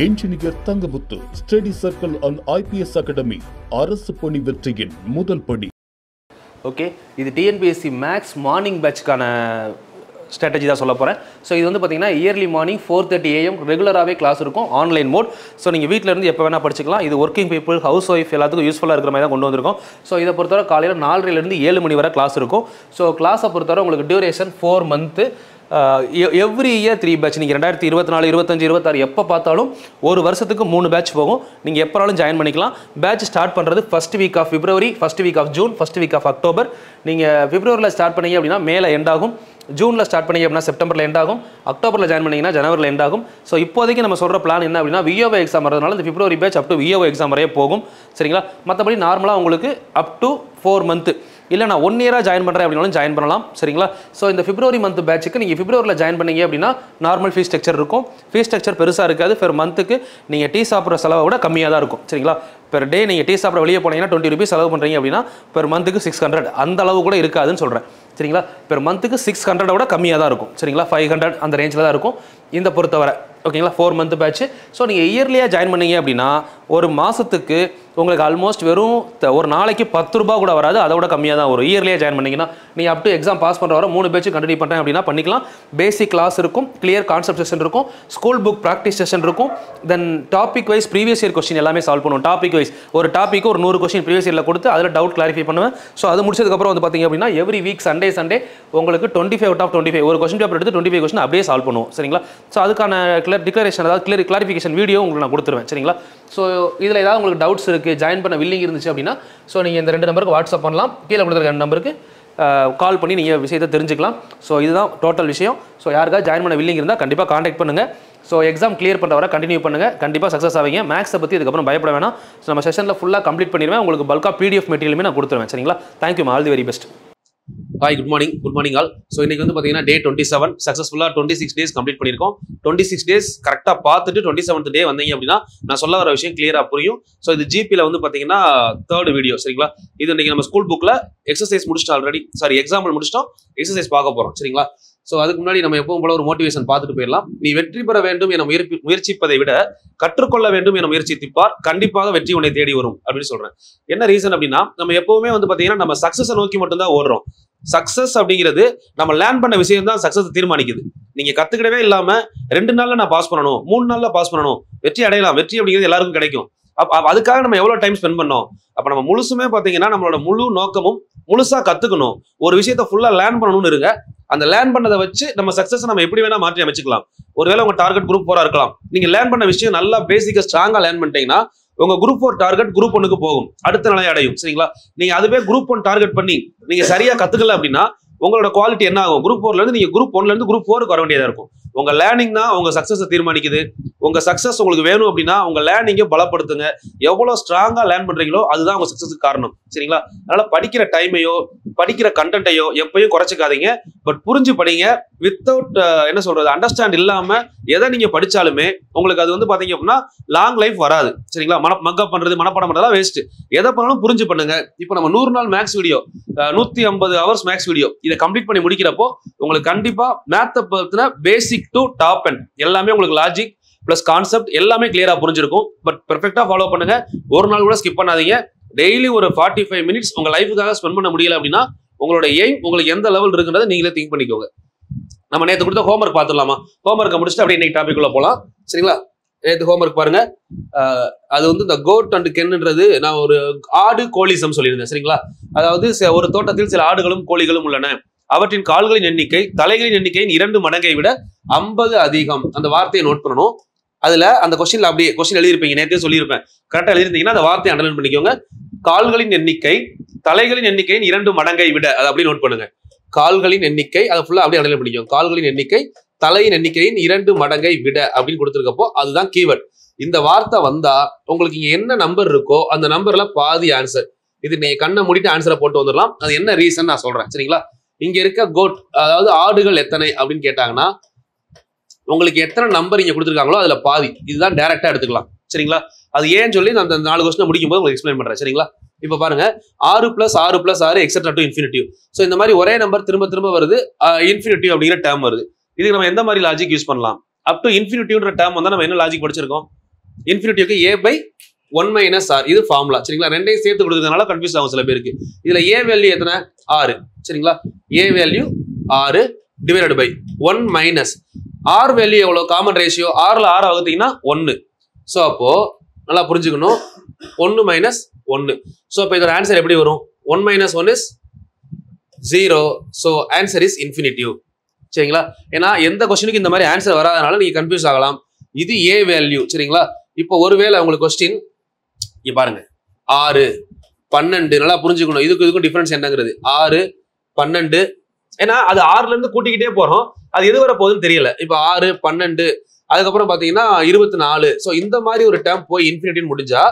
Engineer Thangamuthu study circle and IPS academy அரசு பணி வெற்றியின் முதல் படி. ஓகே, இது டிஎன்பிஎஸ்சி மேக்ஸ் மார்னிங் பேட்ச்க்கான ஸ்ட்ராட்டஜி தான் சொல்ல போகிறேன். ஸோ இது வந்து பார்த்தீங்கன்னா இயர்லி மார்னிங் 4:30 AM ரெகுலராகவே கிளாஸ் இருக்கும், ஆன்லைன் மோட். ஸோ நீங்கள் வீட்டில் இருந்து எப்போ வேணால் படிச்சுக்கலாம். இது ஒர்க்கிங் பீப்புள், ஹவுஸ் ஒய்ஃப் எல்லாத்துக்கும் யூஸ்ஃபுல்லாக இருக்கிற மாதிரி தான் கொண்டு வந்திருக்கோம். ஸோ இதை பொறுத்தவரை காலையில் 4:30 7 மணி வரை கிளாஸ் இருக்கும். ஸோ கிளாஸை பொறுத்தவரை உங்களுக்கு duration 4 month. Every year 3 batch. நீங்கள் 2024, 25, 26 எப்போ பார்த்தாலும் ஒரு வருஷத்துக்கு 3 பேட்ச் போகும். நீங்கள் எப்போனாலும் ஜாயின் பண்ணிக்கலாம். பேட்ச் ஸ்டார்ட் பண்ணுறது first week of February, first week of June, first week of October. நீங்கள் பிப்ரவரியில் ஸ்டார்ட் பண்ணீங்க அப்படின்னா மேலே எண்ட் ஆகும், ஜூனில் ஸ்டார்ட் பண்ணீங்க அப்படின்னா செப்டம்பரில் எண்ட் ஆகும், அக்டோபரில் ஜாயின் பண்ணிங்கன்னா ஜனவரியில் எண்ட் ஆகும். ஸோ இப்போதைக்கு நம்ம சொல்கிற பிளான் என்ன அப்படின்னா VOO எக்ஸாம் வரதுனால இந்த February batch up to VOO exam வரையே போகும். சரிங்களா? மற்றபடி நார்மலாக உங்களுக்கு அப் டு 4 மந்த்து இல்லை நான் 1 இயராக ஜாயின் பண்ணுறேன் அப்படின்னாலும் ஜாயின் பண்ணலாம். சரிங்களா? ஸோ இந்த பிப்ரவரி மந்த் பேட்சுக்கு நீங்கள் பிப்ரவரியில் ஜாயின் பண்ணீங்க அப்படின்னா நார்மல் ஃபீஸ் ஸ்ட்ரக்சர் இருக்கும். ஃபீஸ் ஸ்ட்ரக்சர் பெருசாக இருக்காது. பெர் மந்த்துக்கு நீங்கள் டீ சாப்பிட்ற செலவை விட கம்மியாக தான் இருக்கும். சரிங்களா? பெர் டே நீங்கள் டீ சாப்பிட வெளியே போனீங்கன்னா 20 ரூபீஸ் செலவு பண்ணுறீங்க அப்படின்னா பெர் மந்த்துக்கு 600, அந்த அளவு கூட இருக்காதுன்னு சொல்கிறேன். சரிங்களா? பெர் மந்த்துக்கு 600 விட கம்மியாக தான் இருக்கும். சரிங்களா? 500 அந்த ரேஞ்சில் தான் இருக்கும் இந்த பொறுத்தவரை. ஓகேங்களா? 4 மந்த் பேட்ச். ஸோ நீங்கள் இயர்லியாக ஜாயின் பண்ணீங்க அப்படின்னா ஒரு மாதத்துக்கு உங்களுக்கு ஆல்மோஸ்ட் வெறும் ஒரு நாளைக்கு 10 ரூபா கூட வராது, அதை விட கம்மியாக தான் வரும். இயர்லியாக ஜாயின் பண்ணிங்கன்னா நீங்கள் அப் டு எக்ஸாம் பாஸ் பண்ணுற வர 3 பேட்ச் கண்டினியூ பண்ணுறேன் அப்படின்னா பண்ணிக்கலாம். பேசிக் கிளாஸ் இருக்கும், கிளியர் கான்செப்ட் செஷன் இருக்கும், ஸ்கூல் புக் ப்ராக்டிஸ் செஷன் இருக்கும், then topic wise previous year question எல்லாமே சால்வ் பண்ணுவோம். டாபிக் வைஸ் ஒரு டாப்பிக்கு ஒரு 100 கொஸ்டின் ப்ரீவியஸ் இயரில் கொடுத்து அதில் டவுட் கிளாரிஃபை பண்ணுவேன். ஸோ அது முடிச்சதுக்கப்புறம் வந்து பார்த்தீங்க அப்படின்னா எவ்ரி வீக் சண்டே உங்களுக்கு 25 out of 25 ஒரு கொஸ்டின் பேப்பர் எடுத்து 25 கொஸ்டின் அப்படியே சால்வ் பண்ணுவோம். சரிங்களா? ஸோ அதுக்கான டிக்ளரேஷன், அதாவது கிளாரிஃபிகேஷன் வீடியோ உங்களுக்கு நான் கொடுத்துருவேன். சரிங்களா? ஸோ இதில் ஏதாவது உங்களுக்கு டவுட்ஸ் இருக்குது, ஜாயின் பண்ண வில்லிங் இருந்துச்சு அப்படின்னா ஸோ நீங்கள் இந்த 2 நம்பருக்கு வாட்ஸ்அப் பண்ணலாம். கீழே கொடுத்துருக்க 2 நம்பருக்கு கால் பண்ணி நீங்கள் விஷயத்தை தெரிஞ்சுக்கலாம். ஸோ இதுதான் டோட்டல் விஷயம். ஸோ யாருக்காவது ஜாயின் பண்ண வில்லிங் இருந்தால் கண்டிப்பாக காண்டாக்ட் பண்ணுங்கள். ஸோ எக்ஸாம் கிளியர் பண்ணுற வர கண்டினியூ பண்ணுங்கள், கண்டிப்பாக சக்ஸஸ் ஆவீங்க. மேக்ஸை பற்றி இதுக்கப்புறம் பயப்பட வேணாம். ஸோ நம்ம செஷனில் ஃபுல்லாக கம்ப்ளீட் பண்ணிடுவேன். உங்களுக்கு பல்காக PDF மெட்டீரியலுமே நான் கொடுத்துருவேன். சரிங்களா? Thank you, all the very best. Hi, good morning all. So இன்னைக்கு வந்து பார்த்தீங்கன்னா டே 27 சக்ஸஸ்ஃபுல்லாக 26 டேஸ் கம்ப்ளீட் பண்ணியிருக்கோம். 26 டேஸ் கரெக்டாக பார்த்துட்டு 27th டே வந்தீங்க அப்படின்னா நான் சொல்ல வர விஷயம் கிளியராக புரியும். ஸோ இது GPயில் வந்து பார்த்தீங்கன்னா 3rd வீடியோ. சரிங்களா? இது இன்னைக்கு நம்ம ஸ்கூல் புக்கில் எக்ஸசைஸ் முடிச்சிட்டோம் ஆல்ரெடி. எக்ஸாம்பிள் முடிச்சிட்டோம், எக்ஸசைஸ் பார்க்க போகிறோம். சரிங்களா? ஸோ அதுக்கு முன்னாடி நம்ம எப்பவும் போல ஒரு மோட்டிவேஷன் பார்த்துட்டு போயிடலாம். நீ வெற்றி பெற வேண்டும் என முயற்சிப்பதை விட கற்றுக்கொள்ள வேண்டும் என முயற்சிப்பார், கண்டிப்பாக வெற்றி உன்னை தேடி வரும் அப்படின்னு சொல்றேன். என்ன ரீசன் அப்படின்னா நம்ம எப்பவுமே வந்து பார்த்தீங்கன்னா நம்ம சக்ஸஸை நோக்கி மட்டும்தான் ஓடுறோம். சக்சஸ் அப்படிங்கிறது நம்ம லேர்ன் பண்ண விஷயம் தான் சக்சஸ் தீர்மானிக்குது. நீங்க கத்துக்கிடவே இல்லாம 2 நாள்ல நான் பாஸ் பண்ணணும், 3 நாள்ல பாஸ் பண்ணணும், வெற்றி அடையலாம். வெற்றி அப்படிங்கிறது எல்லாருக்கும் கிடைக்கும். அதுக்காக நம்ம எவ்வளவு டைம் ஸ்பெண்ட் பண்ணோம்? அப்ப நம்ம முழுசுமே பாத்தீங்கன்னா நம்மளோட முழு நோக்கமும் முழுசா கத்துக்கணும், ஒரு விஷயத்த ஃபுல்லா லேர்ன் பண்ணணும்னு இருங்க. அந்த லேர்ன் பண்ணதை வச்சு நம்ம சக்சஸ் நம்ம எப்படி வேணா மாற்றி அமைச்சுக்கலாம். ஒருவேளை உங்க டார்கெட் குரூப் 4 இருக்கலாம். நீங்க லேர்ன் பண்ண விஷயம் நல்லா பேசிக்கா ஸ்ட்ராங்கா லேர்ன் பண்ணிட்டீங்கன்னா உங்க குரூப் 4 டார்கெட் குரூப் 1க்கு போகும், அடுத்த நிலை அடையும். சரிங்களா? நீங்க அதுவே குரூப் 1 டார்கெட் பண்ணி நீங்க சரியா கத்துக்கல அப்படின்னா உங்களோட குவாலிட்டி என்ன ஆகும்? குரூப் 4ல இருந்து நீங்க குரூப் 1ல இருந்து குரூப் 4க்கு வர வேண்டியதா இருக்கும். உங்க லேர்னிங் தான் உங்க சக்சஸை தீர்மானிக்குது. உங்க சக்சஸ் உங்களுக்கு வேணும் அப்படின்னா உங்க லேர்னிங்கை பலப்படுத்துங்க. எவ்வளவு ஸ்ட்ராங்கா லேர்ன் பண்றீங்களோ அதுதான் உங்க சக்சஸுக்கு காரணம். சரிங்களா? அதனால படிக்கிற டைமையோ படிக்கிற கண்டென்ட்டையோ எப்பயும் குறைச்சிக்காதீங்க. பட் புரிஞ்சு படிங்க. வித்தவுட் அண்டர்ஸ்டாண்ட் இல்லாம எதை நீங்க படிச்சாலுமே உங்களுக்கு அது வந்து பாத்தீங்க அப்படின்னா லாங் லைஃப் வராது. சரிங்களா? மக்கப் பண்றது, மனப்பாடம் பண்றதெல்லாம் வேஸ்ட். எதை பண்ணாலும் புரிஞ்சு பண்ணுங்க. இப்போ நம்ம 100 நாள் max video, 150 hours max video இதை கம்ப்ளீட் பண்ணி முடிக்கிறப்போ உங்களுக்கு கண்டிப்பா மேத்தை பத்தின பேசிக் டு டாப் எண்ட் எல்லாமே உங்களுக்கு லாஜிக் பிளஸ் கான்செப்ட் எல்லாமே கிளியரா புரிஞ்சிருக்கும். பட் பெர்ஃபெக்ட்டா ஃபாலோ பண்ணுங்க. ஒரு நாள் கூட ஸ்கிப் பண்ணாதீங்க. டெய்லி ஒரு 45 மினிட்ஸ் உங்க லைஃபுக்காக ஸ்பெண்ட் பண்ண முடியல அப்படின்னா உங்களோட எய்ம் உங்களுக்கு எந்த லெவல் இருக்குன்றதை நீங்களே திங்க் பண்ணிக்கோங்க. நம்ம நேற்று கொடுத்த ஹோம்ஒர்க் பார்த்துடலாமா? ஹோம்ஒர்க்கை முடிச்சுட்டு அப்படியே இன்னைக்கு டாபிக் உள்ள போகலாம். சரிங்களா? நேற்று ஹோம்ஒர்க் பாருங்க. அது வந்து இந்த கோட் அண்ட் கென்ன்றது நான் ஒரு ஆடு கோழிசம் சொல்லியிருந்தேன். சரிங்களா? அதாவது ஒரு தோட்டத்தில் சில ஆடுகளும் கோழிகளும் உள்ளன. அவற்றின் கால்களின் எண்ணிக்கை தலைகளின் எண்ணிக்கையின் 2 மடங்கை விட 50 அதிகம். அந்த வார்த்தையை நோட் பண்ணணும். அதுல அந்த கொஸ்டின்ல அப்படியே கொஸ்டின் எழுதிருப்பீங்க, நேற்றே சொல்லியிருப்பேன். கரெக்டா எழுதிருந்தீங்கன்னா அந்த வார்த்தையை அண்டர்லைன் பண்ணிக்கோங்க. கால்களின் எண்ணிக்கை தலைகளின் எண்ணிக்கையின் 2 மடங்கை விட, அதை அப்படியே நோட் பண்ணுங்க. கால்களின் எண்ணிக்கை அதை ஃபுல்லா அப்படியே அண்டர்லைன் பண்ணிக்கோங்க. கால்களின் எண்ணிக்கை தலையின் எண்ணிக்கையின் 2 மடங்கை விட அப்படின்னு கொடுத்துருக்கப்போ அதுதான் கீவேர்ட். இந்த வார்த்தை வந்தா உங்களுக்கு இங்க என்ன நம்பர் இருக்கோ அந்த நம்பர்ல பாதி ஆன்சர். இது நீங்க கண்ணை மூடிட்டு ஆன்சரை போட்டு வந்துடலாம். அது என்ன ரீசன் நான் சொல்றேன். சரிங்களா? இங்க இருக்க கோட் அதாவது ஆடுகள் எத்தனை அப்படின்னு கேட்டாங்கன்னா உங்களுக்கு எத்தனை நம்பர் இங்க கொடுத்துருக்காங்களோ அதுல பாதி, இதுதான் டைரக்டா எடுத்துக்கலாம். சரிங்களா? அது ஏன்னு சொல்லி நான் அந்த 4 கொஸ்டின் முடிக்கும் போது உங்களுக்கு எக்ஸ்பிளைன் பண்றேன். சரிங்களா? இப்ப பாருங்க 6 + 6 + 6 எக்ஸெட்ரா டு இன்ஃபினிட்டிவ். ஸோ இந்த மாதிரி ஒரே நம்பர் திரும்ப திரும்ப வருது, இன்ஃபினிட்டிவ் அப்படிங்கிற டேர்ம் வருது. இதுக்கு நம்ம எந்த மாதிரி லாஜிக் யூஸ் பண்ணலாம்? அப் டு இன்ஃபினிட்டிவ்ன்ற டேர்ம் வந்து நம்ம என்ன லாஜிக் படிச்சிருக்கோம்? இன்ஃபினிட்டிவ்க்கு a by 1 minus r இது ஃபார்முலா சரிங்களா. ரெண்டையும் சேர்த்து கொடுக்கறதுனால கன்ஃபியூஸ் ஆகும் சில பேருக்கு. இதுல a வேல்யூ எத்தனை 6 சரிங்களா. a value 6 divided by 1 minus r value எவ்வளவு காமன் ரேஷியோ 6ல 6 வகுத்தீங்கன்னா 1. சோ அப்போ நல்லா புரிஞ்சுக்கணும் 1 மைனஸ் 1. சோ அப்போ இதோட ஆன்சர் எப்படி வரும் 1 minus 1 is 0. So answer is infinitive சரிங்களா. ஏன்னா எந்த கொஸ்டினுக்கு இந்த மாதிரி ஆன்சர் வராதனால நீங்க கன்ஃபியூஸ் ஆகலாம். இது a வேல்யூ சரிங்களா. இப்போ ஒருவேளை உங்களுக்கு கொஸ்டின் இங்க பாருங்க 6 12 நல்லா புரிஞ்சுக்கணும். இதுக்கும் டிஃபரன்ஸ் என்னங்கிறது 6 12 ஏன்னா அது 6ல இருந்து கூட்டிக்கிட்டே போறோம். அது எது வர போகுதுன்னு தெரியல. இப்போ 6 12 அதுக்கப்புறம் பாத்தீங்கன்னா 24. சோ இந்த மாதிரி ஒரு டேர்ம் போய் இன்ஃபினிட்டின்னு முடிஞ்சா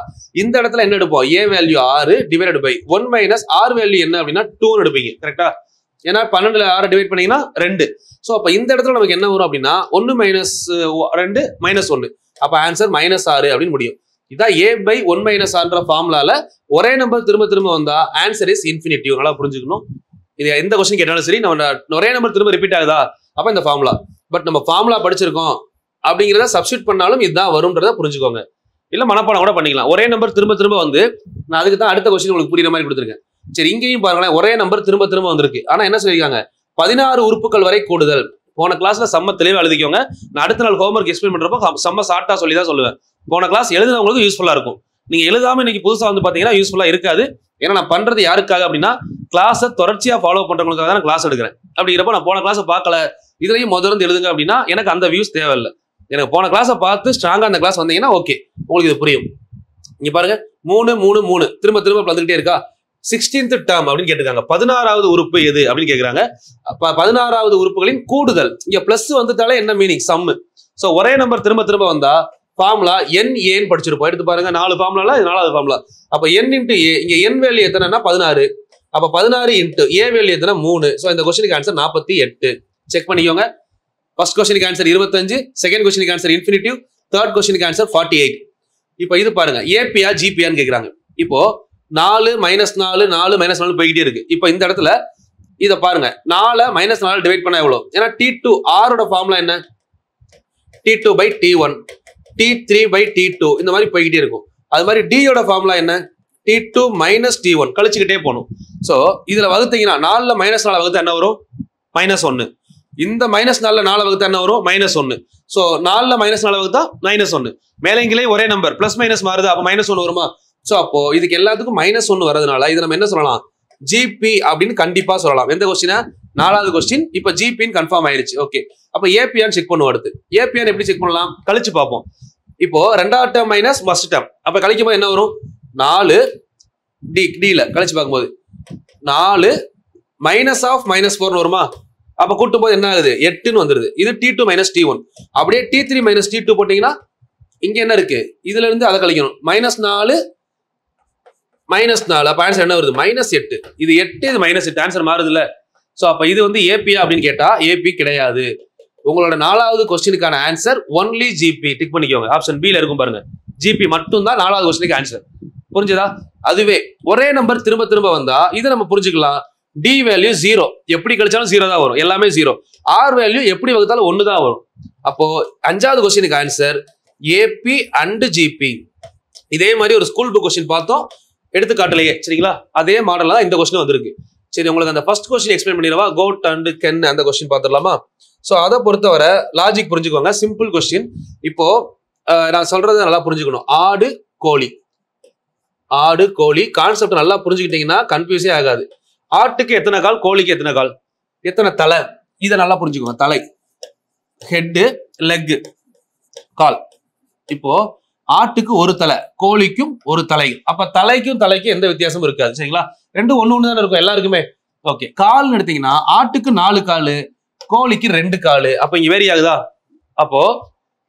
இந்த இடத்துல என்ன எடுப்போம் a value 6 divided by 1 minus r value என்ன அப்படின்னா 2 எடுப்பீங்க கரெக்டா. ஏன்னா 12ல 6 டிவைட் பண்ணீங்கன்னா 2. சோ அப்ப இந்த இடத்துல நமக்கு என்ன வரும் அப்படின்னா 1 மைனஸ் 2 மைனஸ் 1. அப்ப ஆன்சர் -6 அப்படின்னு முடியும். இதான் a by 1 minus r ஃபார்முலால ஒரே நம்பர் திரும்ப திரும்ப வந்தா ஆன்சர் இஸ் இன்ஃபினிட்டிவ். நல்லா புரிஞ்சுக்கணும். இது எந்த கொஸ்டின் கேட்டாலும் சரி நம்ம ஒரே நம்பர் திரும்ப ரிப்பீட் ஆகுதா அப்ப இந்த ஃபார்முலா. பட் நம்ம ஃபார்முலா படிச்சிருக்கோம் அப்படிங்கிறத சப்ஸ்டியூட் பண்ணாலும் இதுதான் வரும்ன்றத புரிஞ்சுக்கோங்க. இல்ல மனப்பாடம் கூட பண்ணிக்கலாம். ஒரே நம்பர் திரும்ப திரும்ப வந்து நான் அதுக்கு தான் அடுத்த கொஸ்டின் உங்களுக்கு புரியுற மாதிரி கொடுத்துருக்கேன். சரி இங்கேயும் பாருங்களேன் ஒரே நம்பர் திரும்ப திரும்ப வந்திருக்கு. ஆனா என்ன சொல்லியிருக்காங்க 16 உறுப்புகள் வரை கூடுதல். போன கிளாஸ்ல செம்ம தெளிவா எழுதிக்கோங்க. நான் அடுத்த நாள் ஹோம்வொர்க் எக்ஸ்பிளைன் பண்றப்போ செம்ம ஷார்ட்டா சொல்லி தான் சொல்லுவேன். போன கிளாஸ் எழுதுனவங்களுக்கு யூஸ்ஃபுல்லா இருக்கும். நீங்க எழுதாம இன்னைக்கு புதுசா வந்து பாத்தீங்கன்னா யூஸ்ஃபுல்லா இருக்காது. ஏன்னா நான் பண்றது யாருக்காக அப்படின்னா கிளாஸை தொடர்ச்சியா ஃபாலோ பண்றவங்களுக்காக தான் கிளாஸ் எடுக்கிறேன். அப்படிங்கிறப்ப நான் போன கிளாஸை பார்க்கல இதுலயும் முதல்ல எழுதுங்க அப்படின்னா எனக்கு அந்த வியூஸ் தேவையில்லை. எனக்கு போன கிளாஸை பார்த்து ஸ்ட்ராங்கா அந்த கிளாஸ் வந்தீங்கன்னா ஓகே உங்களுக்கு இது புரியும். இங்க பாருங்க 3 3 3 திரும்ப திரும்ப வந்துகிட்டே இருக்கா. 16th டேர்ம் அப்படின்னு கேட்டிருக்காங்க. 16வது உறுப்பு எது அப்படின்னு கேட்கறாங்க. 16வது உறுப்புகளின் கூடுதல். இங்க பிளஸ் வந்துட்டாலே என்ன மீனிங் சம். சோ ஒரே நம்பர் திரும்ப திரும்ப வந்தா ஃபார்முலா n ஏன்னு படிச்சிருப்போம். எடுத்து பாருங்க 4 ஃபார்முலால இது 4வது ஃபார்முலா. அப்ப n இன்டு a இங்க n வேல்யூ எத்தனைன்னா 16. அப்ப 16 இன்டு a வேல்யூ எத்தனை 3. சோ இந்த கொஸ்டினுக்கு ஆன்சர் 48. செக் பண்ணிக்கோங்க. ஃபர்ஸ்ட் கொஸ்டினுக்கு ஆன்சர் 25, செகண்ட் கொஸ்டினுக்கு ஆன்சர் இன்ஃபினிட்டிவ், தேர்ட் கொஸ்டினுக்கு ஆன்சர் 48. இப்போ இது பாருங்க ஏபியா ஜிபியான்னு கேக்குறாங்க. இப்போ 4 -4 4 -4 போய்கிட்டே இருக்கு. இப்போ இந்த இடத்துல இத பாருங்க 4 -4 டிவைட் பண்ணா எவ்வளவு? ஏன்னா T2 R ஓட ஃபார்முலா என்ன? T2 by T1 T3 by T2 இந்த மாதிரி போய்கிட்டே இருக்கும். அது மாதிரி D ஓட ஃபார்முலா என்ன? T2 minus T1 கழிச்சுக்கிட்டே போகணும். சோ இதுல வகுத்தீங்கன்னா 4ல -4 வகுத்தா என்ன வரும்? -1. இந்த -4ல 4 வகுத்தா என்ன வரும்? -1. சோ 4ல -4 வகுத்தா -1. மேலங்கிலே ஒரே நம்பர் பிளஸ் மைனஸ் மாறுது அப்ப -1 வருமா? சோ அப்போ இதுக்கு எல்லாத்துக்கும் -1 வரதுனால இது நம்ம என்ன சொல்லலாம்? ஜிபி அப்படின்னு கண்டிப்பா சொல்லலாம். எந்த கொஸ்டினா? 4வது கொஸ்டின். இப்ப ஜிபின்னு கன்ஃபார்ம் ஆயிருச்சு. ஓகே அப்ப ஏபியான்னு செக் பண்ணுவோம். அடுத்து ஏபியான்னு எப்படி செக் பண்ணலாம்? கழிச்சு பார்ப்போம். இப்போ ரெண்டாவது டேர்ம் மைனஸ் ஃபர்ஸ்ட் டேர்ம். அப்ப கழிக்கும் போது என்ன வரும்? 4 டில கழிச்சு பார்க்கும்போது 4 மைனஸ் ஆஃப் -4 வருமா? அப்ப கூட்டும் போது என்ன ஆகுது? 8ன்னு வந்துருது. இது T2 minus T1. அப்படியே T3 minus T2 போட்டீங்கன்னா இங்க என்ன இருக்கு? இதுல இருந்து அதை கழிக்கணும். -4 -4 அப்ப ஆன்சர் என்ன வருது? -8. இது 8 இது -8 ஆன்சர் மாறுது இல்ல? சோ அப்ப இது வந்து ஏபியா அப்படின்னு கேட்டா ஏபி கிடையாது. உங்களோட 4வது கொஸ்டினுக்கான ஆன்சர் ஒன்லி ஜிபி. டிக் பண்ணிக்கோங்க. ஆப்ஷன் பி ல இருக்கும் பாருங்க. ஜிபி மட்டும் தான் 4வது கொஸ்டினுக்கு ஆன்சர். புரிஞ்சதா? அதுவே ஒரே நம்பர் திரும்ப திரும்ப வந்தா இதை நம்ம புரிஞ்சுக்கலாம். டி வேல்யூ 0 எப்படி கழிச்சாலும் 0 தான் வரும். எல்லாமே 0. ஆர் வேல்யூ எப்படி வகுத்தாலும் 1 தான் வரும். அப்போ 5வது கொஸ்டினுக்கு ஆன்சர் ஏபி அண்ட் ஜிபி. இதே மாதிரி ஒரு ஸ்கூல் புக் கொஸ்டின் பார்த்தோம் எடுத்துக்காட்டுலயே. சரிங்களா? அதே மாடல்ல தான் இந்த கொஸ்டின் வந்திருக்கு. சரி உங்களுக்கு அந்த ஃபர்ஸ்ட் கொஸ்டின் எக்ஸ்பிளைன் பண்ணிடவா? கோட் அண்ட் கென் அந்த கொஸ்டின் பார்த்துடலாமா? சோ அதை பொறுத்தவரை லாஜிக் புரிஞ்சுக்கோங்க. Simple question. இப்போ நான் சொல்றதை நல்லா புரிஞ்சுக்கணும். ஆடு கோழி கான்செப்ட் நல்லா புரிஞ்சுக்கிட்டீங்கன்னா கன்ஃபியூஸே ஆகாது. ஆட்டுக்கு எத்தனை கால், கோழிக்கு எத்தனை கால், எத்தனை தலை, இதை நல்லா புரிஞ்சுக்கோங்க. தலை, ஹெட், லெக், கால். இப்போ ஆட்டுக்கு ஒரு தலை, கோழிக்கும் ஒரு தலை. அப்ப தலைக்கும் எந்த வித்தியாசமும் இருக்காது. சரிங்களா? ரெண்டும் ஒண்ணு தானே இருக்கும் எல்லாருக்குமே. ஓகே கால்னு எடுத்தீங்கன்னா ஆட்டுக்கு 4 காலு, கோழிக்கு 2 காலு. அப்ப இங்க வேரி ஆகுதா? அப்போ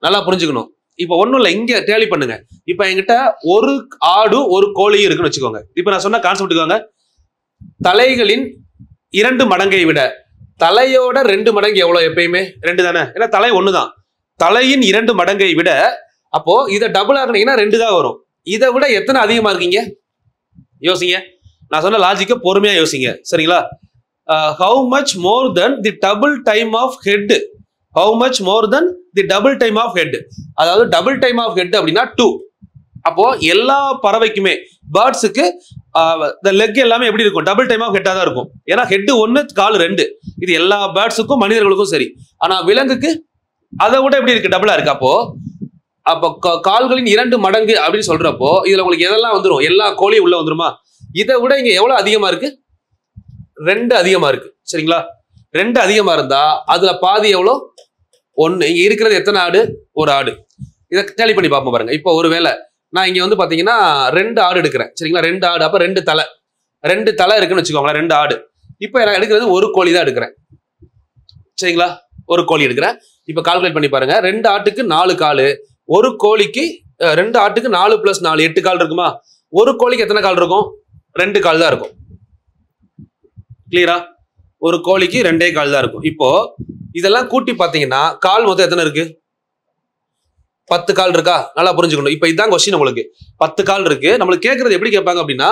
நல்லா புரிஞ்சுக்கணும். இப்ப ஒண்ணும் இல்ல, இங்க டேலி பண்ணுங்க. இப்ப என்கிட்ட ஒரு ஆடும் ஒரு கோழியும் இருக்குன்னு வச்சுக்கோங்க. இப்ப நான் சொன்ன கான்செப்டுக்காங்க. தலைகளின் 2 மடங்கை விட தலையோட 2 மடங்கு எவ்வளவு? எப்பயுமே 2 தானே. ஏன்னா தலை 1 தான். தலையின் 2 மடங்கை விட, அப்போ இதை டபுள் ஆகினீங்கன்னா 2 தான் வரும். இதை விட எத்தனை அதிகமா இருக்கீங்க? யோசிங்க. நான் சொன்ன லாஜிக்க பொறுமையா யோசிங்க. சரிங்களா? How much more then the double time of head, how much more then the double time of head. அதாவது டபுள் டைம் ஆஃப் ஹெட் அப்படின்னா 2. அப்போ எல்லா பறவைக்குமே பேர்ட்ஸுக்கு லெக் எல்லாமே எப்படி இருக்கும்? டபுள் டைம் ஆஃப் ஹெட்டா தான் இருக்கும். ஏன்னா ஹெட் 1 கால் 2. இது எல்லா பேர்ட்ஸுக்கும் மனிதர்களுக்கும் சரி. ஆனா விலங்குக்கு அதை விட எப்படி இருக்கு? டபுளா இருக்கு. அப்போ கால்களின் 2 மடங்கு அப்படின்னு சொல்றப்போ இதுல உங்களுக்கு எதெல்லாம் வந்துடும்? எல்லா கோழியும் உள்ள வந்துருமா? இதை விட இங்க எவ்வளவு அதிகமா இருக்கு? 2 அதிகமா இருக்கு. சரிங்களா? 2 அதிகமா இருந்தா அதுல பாதி எவ்வளோ? 1. இங்க இருக்கிறது எத்தனை ஆடு? ஒரு ஆடு. இதை டேலி பண்ணி பார்ப்போம் பாருங்க. இப்போ ஒருவேளை நான் இங்க வந்து பாத்தீங்கன்னா 2 ஆடு எடுக்கிறேன். சரிங்களா? 2 ஆடு, அப்ப 2 தலை இருக்குன்னு வச்சுக்கோங்களேன். 2 ஆடு. இப்போ நான் எடுக்கிறது ஒரு கோழி தான் எடுக்கிறேன். சரிங்களா? ஒரு கோழி எடுக்கிறேன். இப்ப கால்குலேட் பண்ணி பாருங்க. 2 ஆட்டுக்கு 4 கால், ஒரு கோழிக்கு 2 ஆட்டுக்கு 4 + 4 8 கால் இருக்குமா? ஒரு கோழிக்கு எத்தனை கால் இருக்கும்? 2 கால் தான் இருக்கும். கிளியரா? ஒரு கோழிக்கு 2 கால் தான் இருக்கும். இப்போ இதெல்லாம் கூட்டி பாத்தீங்கன்னா கால் மொத்தம் எத்தனை இருக்கு? 10 கால் இருக்கா? நல்லா புரிஞ்சுக்கணும். இப்ப இதுதான் கொஸ்டின் உங்களுக்கு. 10 கால் இருக்கு. நம்மளுக்கு கேட்கறது எப்படி கேட்பாங்க அப்படின்னா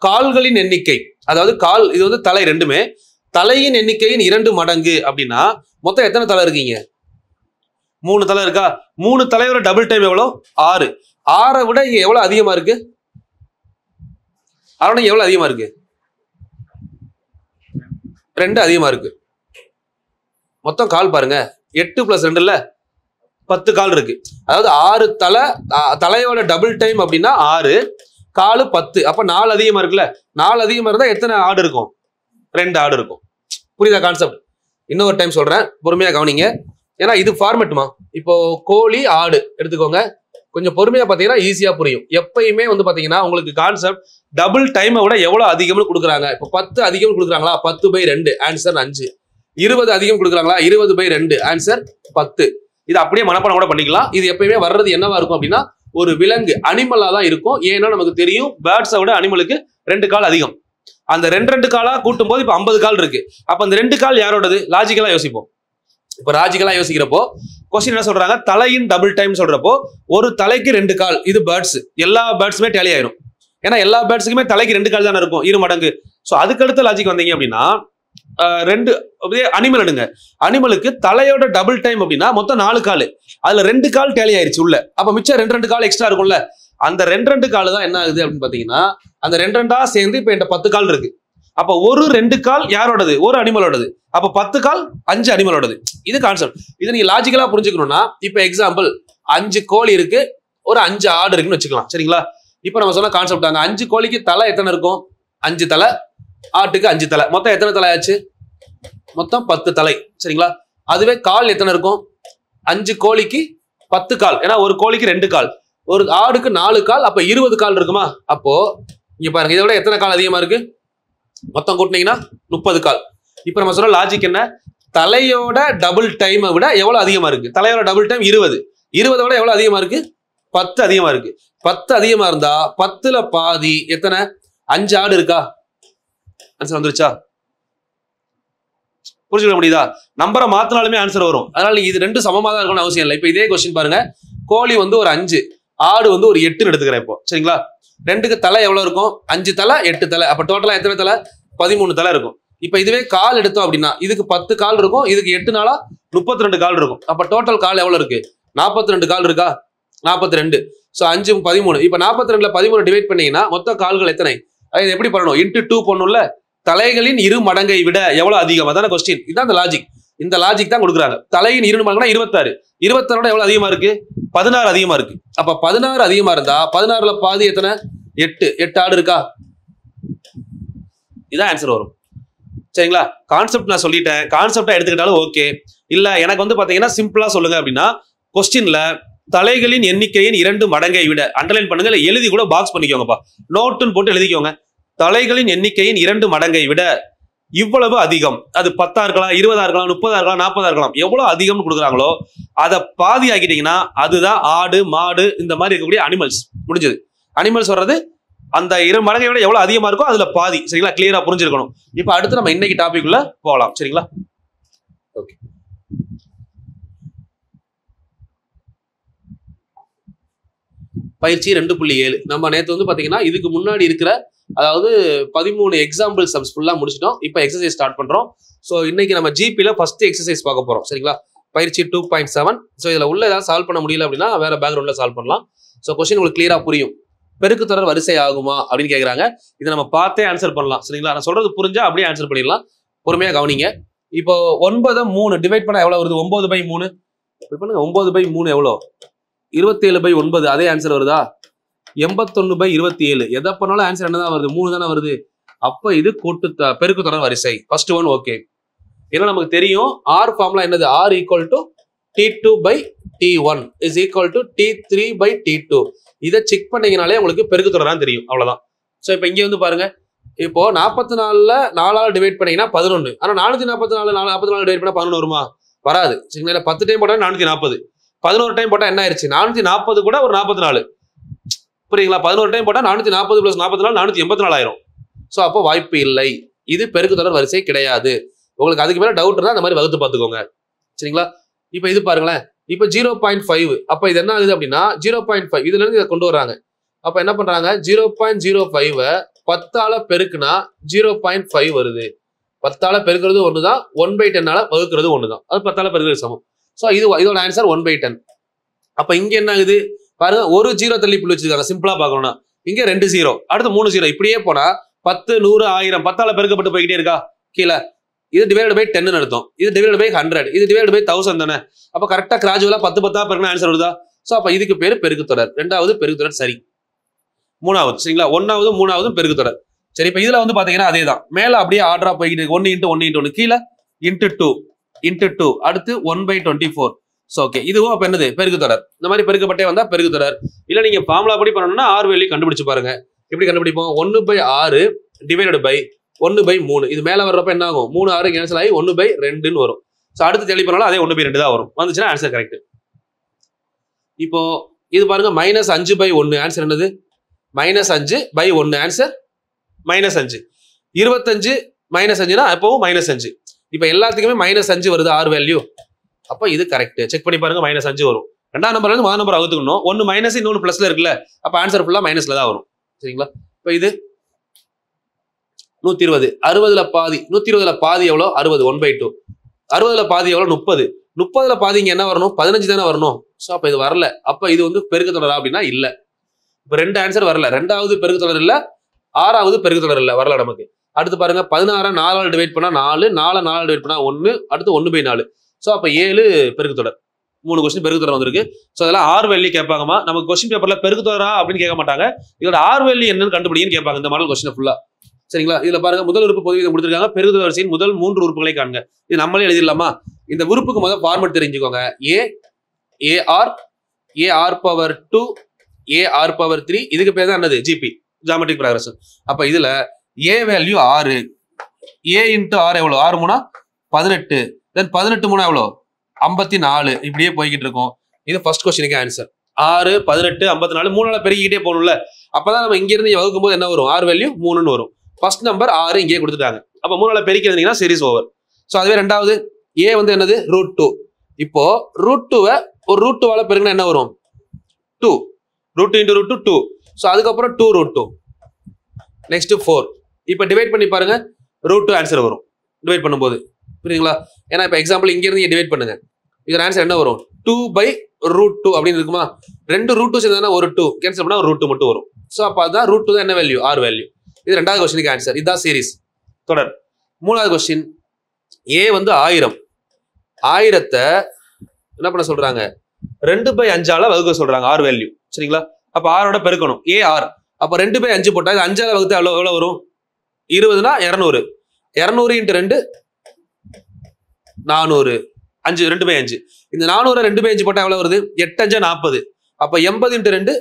கால்களின் எண்ணிக்கை, அதாவது கால் இது வந்து தலை ரெண்டுமே தலையின் எண்ணிக்கையின் 2 மடங்கு அப்படின்னா மொத்தம் எத்தனை தலை இருக்கீங்க? 3 தலை இருக்கா? 3 தலையோட டபுள் டைம் எவ்வளோ? 6. 6 விட இங்க எவ்வளவு அதிகமா இருக்கு? 6 எவ்வளவு அதிகமா இருக்கு? 2 அதிகமா இருக்கு. மொத்தம் கால் பாருங்க. 8 + 2 இல்ல 10 கால் இருக்கு. அதாவது 6 தலையோட டபுள் டைம் அப்படின்னா 6, காலு 10. அப்ப 4 அதிகமா இருக்குல்ல? 4 அதிகமா இருந்தா எத்தனை ஆடு இருக்கும்? 2 ஆடு இருக்கும். புரியுதா கான்செப்ட்? இன்னொரு டைம் சொல்றேன், பொறுமையா கவனிங்க. ஏன்னா இது ஃபார்மேட்டுமா. இப்போ கோழி ஆடு எடுத்துக்கோங்க. கொஞ்சம் பொறுமையா பாத்தீங்கன்னா ஈஸியா புரியும். எப்பயுமே வந்து பாத்தீங்கன்னா உங்களுக்கு கான்செப்ட் டபுள் டைமை விட எவ்வளவு அதிகம்னு கொடுக்குறாங்க. இப்போ 10 அதிகம் கொடுக்குறாங்களா? 10/2 ஆன்சர் 5. 20 அதிகம் கொடுக்குறாங்களா? 20/2 ஆன்சர் 10. இது அப்படியே மனப்பாடம் கூட பண்ணிக்கலாம். இது எப்பயுமே வர்றது என்னவா இருக்கும் அப்படின்னா ஒரு விலங்கு அனிமலா தான் இருக்கும். ஏன்னா நமக்கு தெரியும் பேர்ட்ஸை விட அனிமலுக்கு 2 கால் அதிகம். அந்த 2 காலா கூட்டும் போது இப்ப 50 கால் இருக்கு. அப்ப அந்த 2 கால் யாரோடது? லாஜிக்கலா யோசிப்போம். இப்ப லாஜிக்கலா யோசிக்கிறப்போ கொஸ்டின் என்ன சொல்றாங்க? தலையின் டபுள் டைம் சொல்றப்போ ஒரு தலைக்கு 2 கால். இது பேர்ட்ஸ், எல்லா பேர்ட்ஸுமே டேலி ஆயிரும். ஏன்னா எல்லா பேர்ட்ஸுக்குமே தலைக்கு 2 கால் தானே இருக்கும், 2 மடங்கு. ஸோ அதுக்கு அடுத்த லாஜிக் வந்தீங்க அப்படின்னா 2 அனிமல் எடுங்க. அனிமலுக்கு தலையோட டபுள் டைம் அப்படின்னா மொத்தம் 4 கால். அதுல 2 கால் டேலி ஆயிருச்சு உள்ள. அப்ப மிச்சம் 2 கால் எக்ஸ்ட்ரா இருக்கும்ல. அந்த 2 கால் தான் என்ன ஆகுது அப்படின்னு பாத்தீங்கன்னா அந்த 2 சேர்ந்து இப்ப என்கிட்ட 10 கால் இருக்கு. அப்ப ஒரு 2 கால் யாரோடது? ஒரு அனிமலோடது. அப்ப 10 கால் 5 அனிமலோடது. இது கான்செப்ட். இதை நீங்க லாஜிக்கலா புரிஞ்சுக்கணும்னா இப்ப எக்ஸாம்பிள் 5 கோழி இருக்கு, ஒரு 5 ஆடு இருக்குன்னு வச்சுக்கலாம். சரிங்களா? இப்ப நம்ம சொன்ன கான்செப்ட் அங்க 5 கோழிக்கு தலை எத்தனை இருக்கும்? 5 தலை. ஆட்டுக்கு 5 தலை. மொத்தம் எத்தனை தலை ஆச்சு? மொத்தம் 10 தலை. சரிங்களா? அதுவே கால் எத்தனை இருக்கும்? 5 கோழிக்கு 10 கால். ஏன்னா ஒரு கோழிக்கு 2 கால், ஒரு ஆடுக்கு 4 கால். அப்ப 20 கால் இருக்குமா? அப்போ இங்க பாருங்க, இதை விட எத்தனை கால் அதிகமா இருக்கு? மொத்தம் கூட்டினீங்கன்னா 30 கால். இப்ப நம்ம சொல்ற லாஜிக் என்ன? தலையோட டபுள் டைமை விட எவ்வளவு அதிகமா இருக்கு? தலையோட டபுள் டைம் 20. 20 விட எவ்வளவு அதிகமா இருக்கு? 10 அதிகமா இருக்கு. 10 அதிகமா இருந்தா 10ல பாதி எத்தனை? 5 ஆடு இருக்கா? ஆன்சர் வந்துருச்சா? புரிஞ்சுக்க முடியுதா? நம்பரை மாத்தினாலுமே ஆன்சர் வரும். அதனால இது 2 சமமா தான் இருக்கணும்னு அவசியம் இல்லை. இப்ப இதே கொஸ்டின் பாருங்க. கோழி வந்து ஒரு 5, ஆடு வந்து ஒரு 8 எடுத்துக்கிறேன் இப்போ. சரிங்களா? 2க்கு தலை எவ்வளவு இருக்கும்? 5 தலை 8 தலை. அப்ப டோட்டலா எத்தனை தலை? 13 தலை இருக்கும். இப்ப இதுவே கால் எடுத்தோம் அப்படின்னா இதுக்கு 10 கால் இருக்கும், இதுக்கு 8 நாளா 32 கால் இருக்கும். அப்ப டோட்டல் கால் எவ்வளவு இருக்கு? 42 கால் இருக்கா? 42. ஸோ 5 13. இப்ப 42ல 13 டிவைட் பண்ணீங்கன்னா மொத்த கால்கள் எத்தனை? அது எப்படி பண்ணணும்? இன்ட்டு 2 பண்ணும்ல. தலைகளின் 2 மடங்கை விட எவ்வளவு அதிகம்? அதான கொஸ்டின். இதுதான் அந்த லாஜிக். இந்த லாஜிக் தான் கொடுக்குறாங்க. தலையின் 2 மடங்குனா 26. 26 எவ்வளவு அதிகமா இருக்கு? 16 அதிகமா இருக்கு. அப்ப 16 அதிகமா இருந்தா 16ல பாதி எத்தனை? 8 ஆடு இருக்கா? இதான் ஆன்சர் வரும். சரிங்களா? கான்செப்ட் நான் சொல்லிட்டேன். கான்செப்டா எடுத்துக்கிட்டாலும் ஓகே. இல்ல எனக்கு வந்து பாத்தீங்கன்னா சிம்பிளா சொல்லுங்க அப்படின்னா கொஸ்டின்ல தலைகளின் எண்ணிக்கையின் 2 மடங்கை விட அண்டர்லைன் பண்ணுங்க, இல்ல எழுதி கூட பாக்ஸ் பண்ணிக்கோங்கப்பா. நோட்டுன்னு போட்டு எழுதிக்கோங்க. தலைகளின் எண்ணிக்கையின் 2 மடங்கை விட இவ்வளவு அதிகம். அது 10 இருக்கலாம், 20 இருக்கலாம், 30 இருக்கலாம், 40 இருக்கலாம். எவ்வளவு அதிகம்னு கொடுக்குறாங்களோ அதை பாதி ஆக்கிட்டீங்கன்னா அதுதான் ஆடு மாடு இந்த மாதிரி இருக்கக்கூடிய அனிமல்ஸ். முடிஞ்சது. அனிமல்ஸ் வர்றது அந்த 2 மடங்கை விட எவ்வளவு அதிகமா இருக்கோ அதுல பாதி. சரிங்களா? கிளியரா புரிஞ்சிருக்கணும். இப்ப அடுத்து நம்ம இன்னைக்கு டாபிக் உள்ள போகலாம். சரிங்களா? ஓகே. பயிற்சி 2.7 நம்ம நேற்று வந்து பாத்தீங்கன்னா இதுக்கு முன்னாடி இருக்கிற அதாவது 13 எக்ஸாம்பிள் சம்ஸ் ஃபுல்லா முடிச்சிட்டோம். இப்போ எக்ஸசைஸ் ஸ்டார்ட் பண்றோம். ஸோ இன்னைக்கு நம்ம ஜிபில ஃபர்ஸ்ட் எக்ஸசைஸ் பார்க்க போறோம். சரிங்களா? பயிற்சி 2.7. ஸோ இதில் உள்ள ஏதாவது சால்வ் பண்ண முடியல அப்படின்னா வேற பேக்ரவுண்டில் சால்வ் பண்ணலாம். ஸோ கொஸ்டின் உங்களுக்கு கிளியரா புரியும். பெருக்கு தொடர் வரிசை ஆகுமா அப்படின்னு கேட்குறாங்க. இதை நம்ம பார்த்தே ஆன்சர் பண்ணலாம். சரிங்களா? நான் சொல்றது புரிஞ்சா அப்படியே ஆன்சர் பண்ணிடலாம். பொறுமையாக கவனிங்க. இப்போ 9 3 டிவைட் பண்ண எவ்வளோ வருது? 9/3. இப்போ பண்ணுங்க 9/3 எவ்வளோ? 27/9. அதே ஆன்சர் வருதா? 81/27. எதை பண்ணாலும் ஆன்சர் என்னதான் வருது? 3 தானே வருது. அப்போ இது பெருக்கு தொடர் வரிசை. First one okay. ஏன்னா நமக்கு தெரியும் R ஃபார்முலா என்னது? R equal to T2/T1 is equal to T3/T2. இதை செக் பண்ணீங்கனாலே உங்களுக்கு பெருக்கு தொடரான்னு தெரியும். அவ்வளவுதான். ஸோ இப்போ இங்கே வந்து பாருங்க, இப்போ 44ல 4ஆல் டிவைட் பண்ணீங்கன்னா 11. ஆனால் 444 டிவைட் பண்ணா 11 வருமா? வராது. சரிங்களா? 10 டைம் போட்டா 440. 11 டைம் போட்டா என்ன ஆயிடுச்சு? 440 கூட ஒரு 44. புரியுங்களா? 11 டைம் போட்டா 440 + 44 484 ஆயிரும். ஸோ அப்போ வாய்ப்பு இல்லை. இது பெருக்கு தொடர் வரிசை கிடையாது. உங்களுக்கு அதுக்கு மேல டவுட் இருந்தா அந்த மாதிரி வகுத்து பார்த்துக்கோங்க. சரிங்களா? இப்போ இது பாருங்களேன். இப்போ 0.5. அப்போ இது என்ன ஆகுது அப்படின்னா 0.5 இதுல இருந்து இதை கொண்டு வர்றாங்க. அப்ப என்ன பண்றாங்க? 0.05 10ஆல பெருக்குனா 0.5 வருது. 10ஆல பெருக்கிறது ஒண்ணுதான், 1/10ஆல வகுக்கிறது ஒண்ணுதான். அது 10ஆல பெருக்கிறது சமம். ஸோ இதோட ஆன்சர் 1/10. அப்ப இங்க என்ன ஆகுது பாருங்க, ஒரு 0 தள்ளி புள்ளி வச்சிருக்காங்க. சிம்பிளா பார்க்கணும்னா இங்க 2 0, அடுத்து 3 0. இப்படியே போனா 10 100 1000 10ஆல பெருக்கப்பட்டு போய்கிட்டே இருக்கா கீழே. இது டிவைட் பை 10 அர்த்தம். இது டிவைட் பை 100. இது டிவைட் பை 1000 தானே. அப்ப கரெக்டா கிராஜுவலா 10 10ஆ பெருக்கினா ஆன்சர் வருதா? ஸோ அப்ப இதுக்கு பேரு பெருக்கு தொடர். ரெண்டாவது பெருக்கு தொடர் சரி. மூணாவது சரிங்களா? 1வது 3வது பெருக்கு தொடர். சரி, இப்ப இதுல வந்து பாத்தீங்கன்னா அதே தான். மேல அப்படியே ஆர்டரா போய்கிட்டு 1 × 1 × 1 கீழே × 2 அடுத்து 1/24. ஸோ ஓகே, இதுவும் அப்ப என்னது? பெருக்கு தொடர். இந்த மாதிரி பெருக்கப்பட்டே வந்தா பெருக்கு தொடர். இல்ல நீங்க ஃபார்முலா படி பண்ணணும்னா R வேல்யூ கண்டுபிடிச்சு பாருங்க. எப்படி கண்டுபிடிப்போம்? 1/6 டிவைடட் பை 1/3. இது மேல வர்றப்ப என்ன ஆகும்? 3 6 கேன்சல் ஆகி 1/2ன்னு வரும். ஸோ அடுத்து தெளி பண்ணாலும் அதே 1/2 தான் வரும். வந்துச்சுன்னா ஆன்சர் கரெக்ட். இப்போ இது பாருங்க -5/1. ஆன்சர் என்னது? -5/1. ஆன்சர் -5. 25 -5னா அப்பவும் -5. இப்போ எல்லாத்துக்குமே -5 வருது R வேல்யூ. அப்போ இது கரெக்ட். செக் பண்ணி பாருங்க, -5 வரும். ரெண்டாம் நம்பர்ல இருந்து முதல் நம்பர் அவுத்துக்கணும். ஒன்னு மைனஸ் இன்னொன்னு பிளஸ்ல இருக்குல்ல, அப்ப ஆன்சர் ஃபுல்லா மைனஸ்ல தான் வரும். சரிங்களா? இப்போ இது 120. 60ல பாதி. 120ல பாதி எவ்வளோ? 60. 1/2. 60ல பாதி எவ்வளோ? 30. 30ல பாதி இங்க என்ன வரணும்? 15 தானே வரணும். ஸோ அப்ப இது வரல. அப்ப இது வந்து பெருக்கு தொடரா அப்படின்னா இல்ல. இப்ப 2 ஆன்சர் வரல. 2வது பெருக்கு தொடர் இல்ல, 6வது பெருக்கு தொடர் இல்ல, வரல நமக்கு. அடுத்து பாருங்க, 16 4ஆல் டிவைட் பண்ணா 4, 4 4ஆல் டிவைட் பண்ணா 1, அடுத்து 1/4. ஸோ அப்ப 7 பெருக்கு தொடர். 3 கொஸ்டின் பெருக்கு தொடர் வந்திருக்கு. ஸோ அதெல்லாம் R வேல்யூ கேட்பாங்கம்மா. நமக்கு கொஸ்டின் பேப்பர்ல பெருக்கு தொடரா அப்படின்னு கேட்க மாட்டாங்க. இதோட R வேல்யூ என்னன்னு கண்டுபிடிங்கன்னு கேட்பாங்க இந்த மாடல் கொஸ்டின் ஃபுல்லா. சரிங்களா? இதுல பாருங்க, முதல் உறுப்பு பொதுவிதம் கொடுத்திருக்காங்க. பெருக்கு தொடர் வரிசையின் முதல் 3 உறுப்புகளை காண்க. இது நம்மளே எழுதிடலாமா? இந்த உறுப்புக்கு முதல் ஃபார்மட் தெரிஞ்சுக்கோங்க. AR/2 AR/3. இதுக்கு பேர் தான் என்னது? GP, geometric progression. அப்ப இதுல A வேல்யூ 6. A × R எவ்வளவு? 6 3 18. தென் 18 3 எவ்வளோ? 54. இப்படியே போய்கிட்டு இருக்கும். இது ஃபர்ஸ்ட் கொஸ்டினுக்கு ஆன்சர். 6 18 54 3ஆல பெருகிக்கிட்டே போகணும்ல. அப்பதான் நம்ம இங்க இருந்து வகுக்கும் போது என்ன வரும்? R வேல்யூ 3ன்னு வரும். ஃபர்ஸ்ட் நம்பர் 6 இங்கே கொடுத்துட்டாங்க. அப்ப 3ஆல பெருக்கிறதுனா சீரிஸ் ஓவர். ஸோ அதுவே ரெண்டாவது A வந்து என்னது? √2. இப்போ √2வை ஒரு √2ஆல பெருக்கினா என்ன வரும்? 2. √2 × √2 2. ஸோ அதுக்கப்புறம் 2√2. நெக்ஸ்ட் 4. இப்போ டிவைட் பண்ணி பாருங்க, √2 ஆன்சர் வரும் டிவைட் பண்ணும்போது. புரியுங்களா? ஏன்னா இப்போ எக்ஸாம்பிள் இங்க இருந்து டிவைட் பண்ணுங்க. இதோட ஆன்சர் என்ன வரும்? 2/√2 அப்படின்னு இருக்குமா? 2 √2 சேர்ந்தா ஒரு 2 கேன்சல் பண்ணா ஒரு √2 மட்டும் வரும். ஸோ அப்போ அதான் √2 தான் என்ன வேல்யூ? R value. இது ரெண்டாவது கொஸ்டினுக்கு ஆன்சர். இதுதான் சீரிஸ் தொடர். மூணாவது கொஸ்டின், A வந்து 1000. 1000த்தை என்ன பண்ண சொல்றாங்க? 2/5ஆல வகுக்க சொல்றாங்க R வேல்யூ. சரிங்களா? அப்ப R பெருக்கணும். AR. அப்ப 2/5 போட்டா இது 5ஆல வகுத்தா எவ்வளவு வரும்? 20னா 200. 200 × 2 400. 5 2/5. இந்த 400 2/5 போட்டா எவ்வளவு வருது? 8 5 40. அப்ப 80 × 2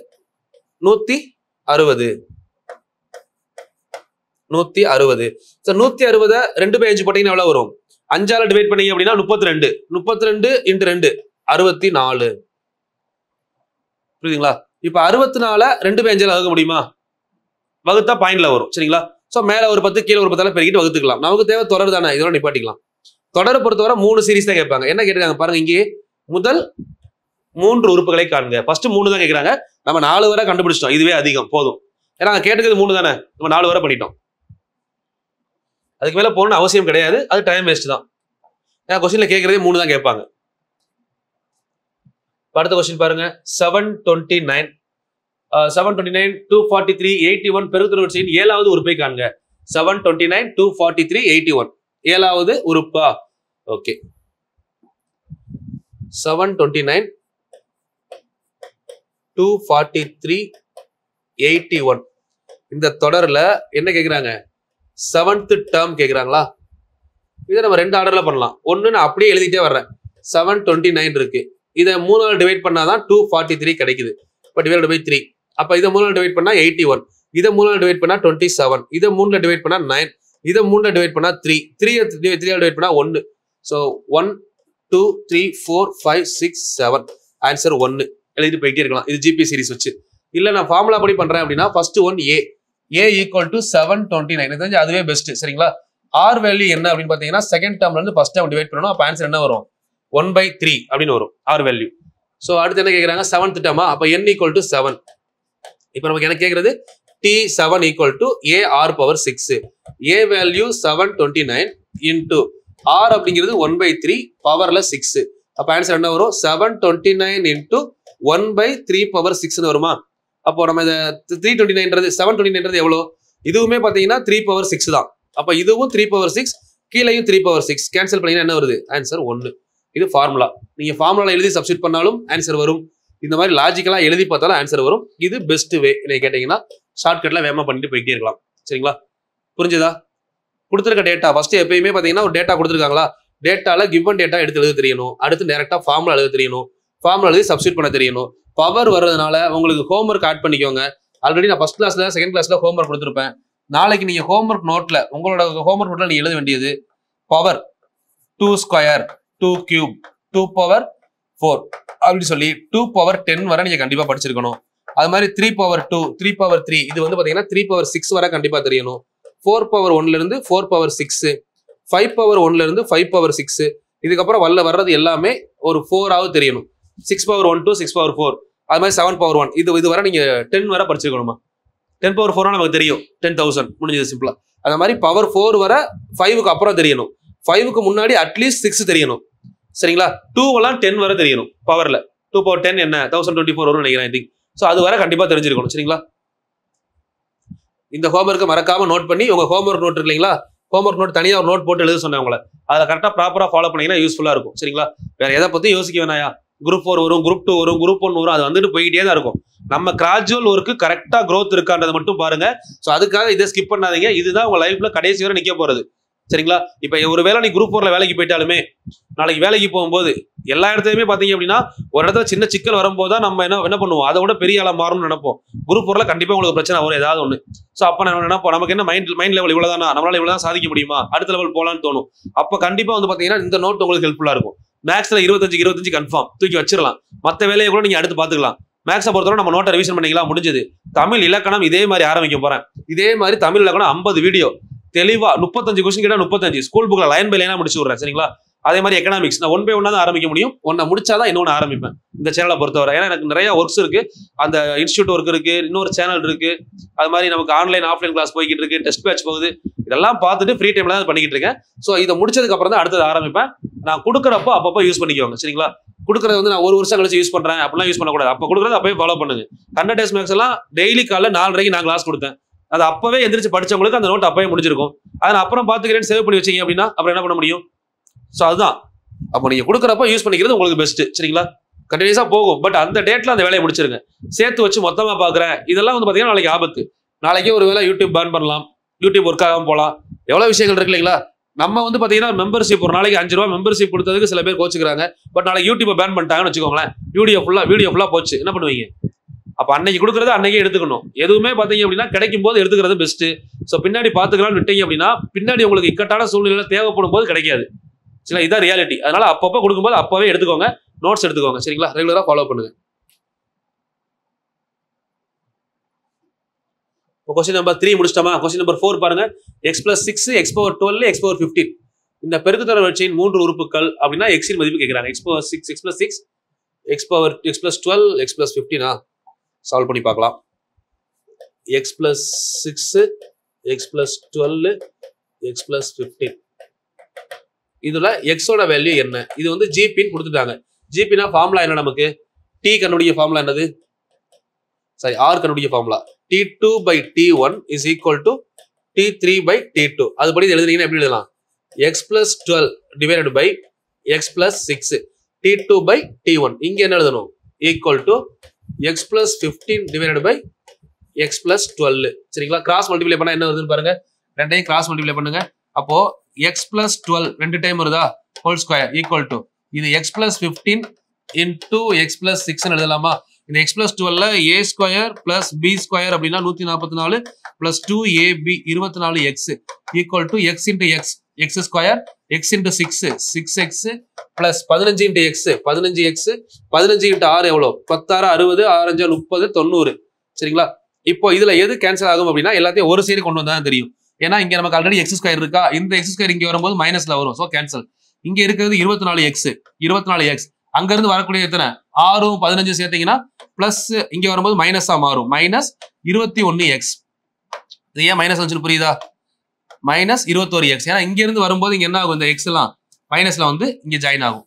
160. 160. 160 2/5 போட்டீங்கன்னா எவ்வளவு வரும்? 5ஆல டிவைட் பண்ணீங்க அப்படின்னா 32. 32 × 2 64. புரியுதுங்களா? இப்ப 64 2/5ஆல வகுக்க முடியுமா? வகுத்தா பாயிண்ட்ல வரும். சரிங்களா? சோ மேல ஒரு 10 கீழே ஒரு 10ஆல பெருக்கிட்டு வகுத்துக்கலாம். நமக்கு தேவை தொடர் தானே, இதோட நிப்பாட்டிக்கலாம். தொடரை பொறுத்தவரை 3 சீரிஸ் தான் கேட்பாங்க. என்ன கேட்டிருக்காங்க பாருங்க, இங்கே முதல் 3 உறுப்புகளை காணுங்க. ஃபர்ஸ்ட் 3 தான் கேட்கறாங்க. நம்ம 4 வரை கண்டுபிடிச்சிட்டோம். இதுவே அதிகம் போதும். ஏன்னா கேட்டுக்கிறது 3 தானே, நம்ம 4 வரை பண்ணிட்டோம். அதுக்கு மேல போகணும்னு அவசியம் கிடையாது. அது டைம் வேஸ்ட் தான். ஏன்னா கொஸ்டின்ல கேட்கறதே 3 தான் கேட்பாங்க. அடுத்த क्वेश्चन பாருங்க 729 243 81 பெருக்குத்தொடர் வரிசையின் 7வது உறுப்பை காண்க 729 243 81 7வது உறுப்பா ஓகே 729 243 81 இந்த தொடர்ல என்ன கேக்குறாங்க 7th டேர்ம் கேக்குறாங்களா இதை நம்ம ரெண்டு ஆர்டர்ல பண்ணலாம் ஒன்னு நான் அப்படியே எழுதிட்டே வர்றேன் 729 இருக்கு இதை 3 ஆல் டிவைட் பண்ணாதான் 243 கிடைக்குது இப்ப டிவைட் பை 3 அப்ப இதை 3 ஆல் டிவைட் பண்ணா 81 இதை 3 ஆல் டிவைட் பண்ணா 27 இதை 3 ல டிவைட் பண்ணா 9 இதை 3 ல டிவைட் பண்ணா 3 3 ஆல் டிவைட் பண்ணா 1 சோ 1 2 3 4 5 6 7 ஆன்சர் 1 எழுதிட்டு போயிட்டே இருக்கலாம் இது ஜிபி சீரிஸ் வச்சு இல்ல நான் ஃபார்முலா படி பண்றேன் அப்படின்னா first one a equal to 729 இது தெரிஞ்சு அதுவே பெஸ்ட் சரிங்களா r வேல்யூ என்ன அப்படின்னு பாத்தீங்கன்னா செகண்ட் டேர்ம்ல இருந்து ஃபர்ஸ்ட் டேர்ம் டிவைட் பண்ணனும் அப்ப ஆன்சர் என்ன வரும் 1/3 அப்படின்னு வரும் r வேல்யூ சோ அடுத்து என்ன கேக்குறாங்க 7th டேர்மா அப்ப n ஈக்குவல் டு 7 இப்போ நமக்கு என்ன கேக்குறது t7 equal to a r power 6 a value 729 into r அப்படிங்கிறது 1/3 பவர்ல 6 அப்ப ஆன்சர் என்ன வரும் 729 இன்டு 1/3 பவர் 6 வருமா அப்போ நம்ம இத 329ன்றது 729ன்றது எவ்வளவு இதுவுமே பாத்தீங்கன்னா 3 பவர் 6 தான் அப்ப இதுவும் 3 பவர் 6 கீழேயும் 3 பவர் 6 கேன்சல் பண்ணீங்கன்னா என்ன வருது ஆன்சர் 1 இது ஃபார்முலா நீங்க ஃபார்முலால எழுதி சப்ஸ்டிட் பண்ணாலும் ஆன்சர் வரும் இந்த மாதிரி லாஜிக்கலா எழுதி பார்த்தாலும் ஆன்சர் வரும் இது பெஸ்ட் வே என்ன கேட்டீங்கன்னா ஷார்ட்கட்ல வேகமா பண்ணிட்டு போயிட்டே இருக்கலாம் சரிங்களா புரிஞ்சுதா கொடுத்திருக்க டேட்டா ஃபர்ஸ்ட் எப்பயுமே பாத்தீங்கன்னா ஒரு டேட்டா கொடுத்திருக்காங்களா டேட்டால கிவன் டேட்டா எடுத்து எழுத தெரியணும் அடுத்து டைரக்டா ஃபார்முலா எழுத தெரியணும் ஃபார்முலா எழுதி சப்ஸ்டிட் பண்ண தெரியணும் பவர் வர்றதுனால உங்களுக்கு ஹோம்வொர்க் ஆட் பண்ணிக்கோங்க ஆல்ரெடி நான் ஃபர்ஸ்ட் கிளாஸ்ல செகண்ட் கிளாஸ்ல ஹோம்வொர்க் கொடுத்திருப்பேன் நாளைக்கு நீங்க ஹோம்வொர்க் நோட்ல உங்களோட ஹோம்வொர்க் நோட்ல நீங்க எழுத வேண்டியது பவர் 2 ஸ்கொயர் 2 கியூப் 2 பவர் 4 அப்படி சொல்லி 2 பவர் 10 வரை நீங்க கண்டிப்பா படிச்சிருக்கணும் அது மாதிரி 3 பவர் 2 3 பவர் 3 இது வந்து பாத்தீங்கன்னா 3 பவர் 6 வரை கண்டிப்பா தெரியணும் 4 பவர் 1ல இருந்து 4 பவர் 6 5 பவர் 1ல இருந்து 5 பவர் 6 இதுக்கப்புறம் வர்றது எல்லாமே ஒரு 4 ஆவது தெரியணும் 6 பவர் 1 to 6 பவர் 4 அது மாதிரி 7 பவர் 1 இது வரை நீங்க 10 வரை படிச்சிருக்கணுமா 10 பவர் 4 நமக்கு தெரியும் 10,000 முடிஞ்சது சிம்பிளா அந்த மாதிரி பவர் 4 வரை 5க்கு அப்புறம் தெரியணும் 5க்கு முன்னாடி அட்லீஸ்ட் 6 தெரியணும் சரிங்களா 2 எல்லாம் 10 வரை தெரியணும் பவர்ல 2 பவர் 10 என்ன 1024 வரும் நினைக்கிறேன் ஐ திங்க் சோ அது வரை கண்டிப்பா தெரிஞ்சிருக்கணும் சரிங்களா இந்த ஹோம்வொர்க்கை மறக்காம நோட் பண்ணி உங்க ஹோம்வொர்க் நோட் இருக்கீங்களா ஹோம்வொர்க் நோட் தனியா ஒரு நோட் போட்டு எழுத சொன்னேன் உங்களை அதை கரெக்டா ப்ராப்பரா ஃபாலோ பண்ணீங்கன்னா யூஸ்ஃபுல்லா இருக்கும் சரிங்களா வேற எதை பத்தி யோசிக்க வேணாயா குரூப் 4 வரும் குரூப் 2 வரும் குரூப் 1 வரும் அது வந்துட்டு போயிட்டே தான் இருக்கும் நம்ம கிராஜுவல் ஒர்க்கு கரெக்டா growth இருக்கான்றதை மட்டும் பாருங்க சோ அதுக்காக இதை ஸ்கிப் பண்ணாதீங்க இதுதான் உங்க லைஃப்ல கடைசி வரை நிக்க போறது சரிங்களா இப்ப ஒருவேளை நீ குரூப் 4ல வேலைக்கு போயிட்டாலுமே நாளைக்கு வேலைக்கு போகும்போது எல்லா இடத்துலயுமே பாத்தீங்க அப்படின்னா ஒரு இடத்துல சின்ன சிக்கல் வரும்போது நம்ம என்ன பண்ணுவோம் அதை விட பெரிய ஆளா மாறும்னு நினைப்போம் குரூப் 4ல கண்டிப்பா உங்களுக்கு பிரச்சனை வரும் ஏதாவது ஒண்ணு சோ அப்ப நம்ம நினைப்போம் நமக்கு என்ன மைண்ட் லெவல் இவ்வளவுதானா நம்மளால இவ்வளவுதான் சாதிக்க முடியுமா அடுத்த லெவல் போலான்னு தோணும் அப்ப கண்டிப்பா வந்து பாத்தீங்கன்னா இந்த நோட் உங்களுக்கு ஹெல்ப்ஃபுல்லா இருக்கும் மேக்ஸ்ல 25 கன்ஃபார்ம் தூக்கி வச்சிடலாம் மத்த வேலையை கூட நீங்க அடுத்து பாத்துக்கலாம் மேக்ஸை பொறுத்தவரை நம்ம நோட்டை ரிவிஷன் பண்ணிக்கலாம் முடிஞ்சது தமிழ் இலக்கணம் இதே மாதிரி ஆரம்பிக்க போறேன் இதே மாதிரி தமிழ் இலக்கணம் 50 வீடியோ தெளிவா 35 கொஸ்டின் கேட்டா 35 ஸ்கூல் புக்ல லைன் பை லைனா முடிச்சு விடுறேன் சரிங்களா அதே மாதிரி எக்கனாமிக்ஸ் நான் 1 by 1 தான் ஆரம்பிக்க முடியும் ஒன்ன முடிச்சாதான் இன்னொன்னு ஆரம்பிப்பேன் இந்த சேனலை பொறுத்தவரை ஏன்னா எனக்கு நிறைய ஒர்க்ஸ் இருக்கு அந்த இன்ஸ்டியூட் ஒர்க் இருக்கு இன்னொரு சேனல் இருக்கு அது மாதிரி நமக்கு ஆன்லைன் ஆஃப்லைன் கிளாஸ் போய்கிட்டு இருக்கு டெஸ்ட் பேட்ச் போகுது இதெல்லாம் பார்த்துட்டு ஃப்ரீ டைம்ல தான் பண்ணிக்கிட்டு இருக்கேன் ஸோ இதை முடிச்சதுக்கு அப்புறம் தான் அடுத்தது ஆரம்பிப்பேன் நான் கொடுக்குறப்போ அப்பப்போ யூஸ் பண்ணிக்கோங்க சரிங்களா கொடுக்குறது வந்து நான் 1 வருஷம் கழிச்சு யூஸ் பண்றேன் அப்படிலாம் யூஸ் பண்ணக்கூடாது அப்போ கொடுக்குறது அப்பவே ஃபாலோ பண்ணுங்க 100 days மேக்ஸ் எல்லாம் டெய்லி காலைல 4:30 நான் கிளாஸ் கொடுத்தேன் அது அப்பவே எந்திரிச்சு படிச்சவங்களுக்கு அந்த நோட் அப்பவே முடிஞ்சிருக்கும் அதை நான் அப்புறம் பாத்துக்கிறேன் சேவ் பண்ணி வச்சீங்க அப்படின்னா அப்புறம் என்ன பண்ண முடியும் ஸோ அதுதான் அப்போ நீங்க கொடுக்குறப்ப யூஸ் பண்ணிக்கிறது உங்களுக்கு பெஸ்ட் சரிங்களா கண்டினியூஸா போகும் பட் அந்த டேட்ல அந்த வேலையை முடிச்சிருங்க சேர்த்து வச்சு மொத்தமா பாக்குறேன் இதெல்லாம் வந்து பாத்தீங்கன்னா நாளைக்கு ஆபத்து நாளைக்கே ஒரு வேலை யூடியூப் பேன் பண்ணலாம் யூடியூப் ஒர்க் ஆகாம போகலாம் எவ்வளவு விஷயங்கள் இருக்கு இல்லைங்களா நம்ம வந்து பாத்தீங்கன்னா மெம்பர்ஷிப் ஒரு நாளைக்கு 5 ரூபா மெம்பர்ஷிப் கொடுத்ததுக்கு சில பேர் கோச்சுக்கிறாங்க பட் நாளைக்கு யூடியூப் பேன் பண்ணிட்டாங்கன்னு வச்சுக்கோங்களேன் வீடியோ ஃபுல்லா போச்சு என்ன பண்ணுவீங்க அப்ப அன்னைக்கு கொடுக்கறது அன்னைக்கே எடுத்துக்கணும் எதுவுமே பாத்தீங்க அப்படின்னா கிடைக்கும் போது எடுத்துக்கிறது பெஸ்ட் சோ பின்னாடி பாத்துக்கலாம்னு விட்டீங்க அப்படின்னா பின்னாடி உங்களுக்கு இக்கட்டான சூழ்நிலை தேவைப்படும் போது கிடைக்காது சரிங்களா இதான் ரியாலிட்டி அதனால அப்பப்போ கொடுக்கும்போது அப்பவே எடுத்துக்கோங்க நோட்ஸ் எடுத்துக்கோங்க சரிங்களா ரெகுலரா ஃபாலோ பண்ணுங்க क्वेश्चन नंबर 3 முடிச்சிட்டோமா क्वेश्चन नंबर 4 பாருங்க x + 6 x ^ 12 x ^ 15 இந்த பெருக்குத்தொடர் வரிசையின் 3 உறுப்புகள் அப்படினா x இன் மதிப்பு கேக்குறாங்க x + 6 x + 6 x + 12 x + 15 solve பண்ணி பார்க்கலாம் x + 6 x + 12 x + 15 இதுல x ஓட வேல்யூ என்ன இது வந்து gp ன்னு கொடுத்துட்டாங்க gp னா ஃபார்முலா என்ன நமக்கு T கண்டுபிடிக்க ஃபார்முலா என்னது? சாரி, R கண்டுபிடிக்க formula T2 by T1 is equal to T3 by T2. அதுபடி எழுதுறீங்கன்னா எப்படி எழுதலாம்? X plus 12 divided by X plus 6 T2 by T1. இங்க என்ன எழுதணும்? Equal to X plus 15 divided by X plus 12. சரிங்களா? கிராஸ் மல்டிப்ளை பண்ணா என்ன வருதுன்னு பாருங்க. ரெண்டையும் கிராஸ் மல்டிப்ளை பண்ணுங்க. அப்போ X plus 12 ரெண்டு டைம் வருதா? ஹோல் ஸ்கொயர் ஈக்குவல் டு இது X plus 15 into X plus 6 எழுதலாமா? இந்த X plus 12ல A square plus B square அப்படின்னா 144 plus 2AB 24X equal to X into X X square X into 6 6X plus 15 into X 15X 15 into 6 எவ்வளோ? 10 60 6 30 90. சரிங்களா? இப்போ இதுல எது cancel ஆகும் அப்படின்னா எல்லாத்தையும் ஒரு சைடு கொண்டு வந்தா தெரியும். ஏன்னா இங்க நமக்கு ஆல்ரெடி X ஸ்கொயர் இருக்கா, இந்த X ஸ்கொயர் இங்க வரும்போது மைனஸ்ல வரும். So cancel. இங்க இருக்கிறது 24X அங்க இருந்து வரக்கூடிய எத்தனை 6 15 சேர்த்தீங்கன்னா பிளஸ் இங்க வரும்போது மைனஸா மாறும். Minus 21X. இது ஏன் மைனஸ் வந்து புரியுதா? Minus 21X. ஏன்னா இங்க இருந்து வரும்போது இங்க என்ன ஆகும்? இந்த எக்ஸ் எல்லாம் மைனஸ்ல வந்து இங்க ஜாயின் ஆகும்.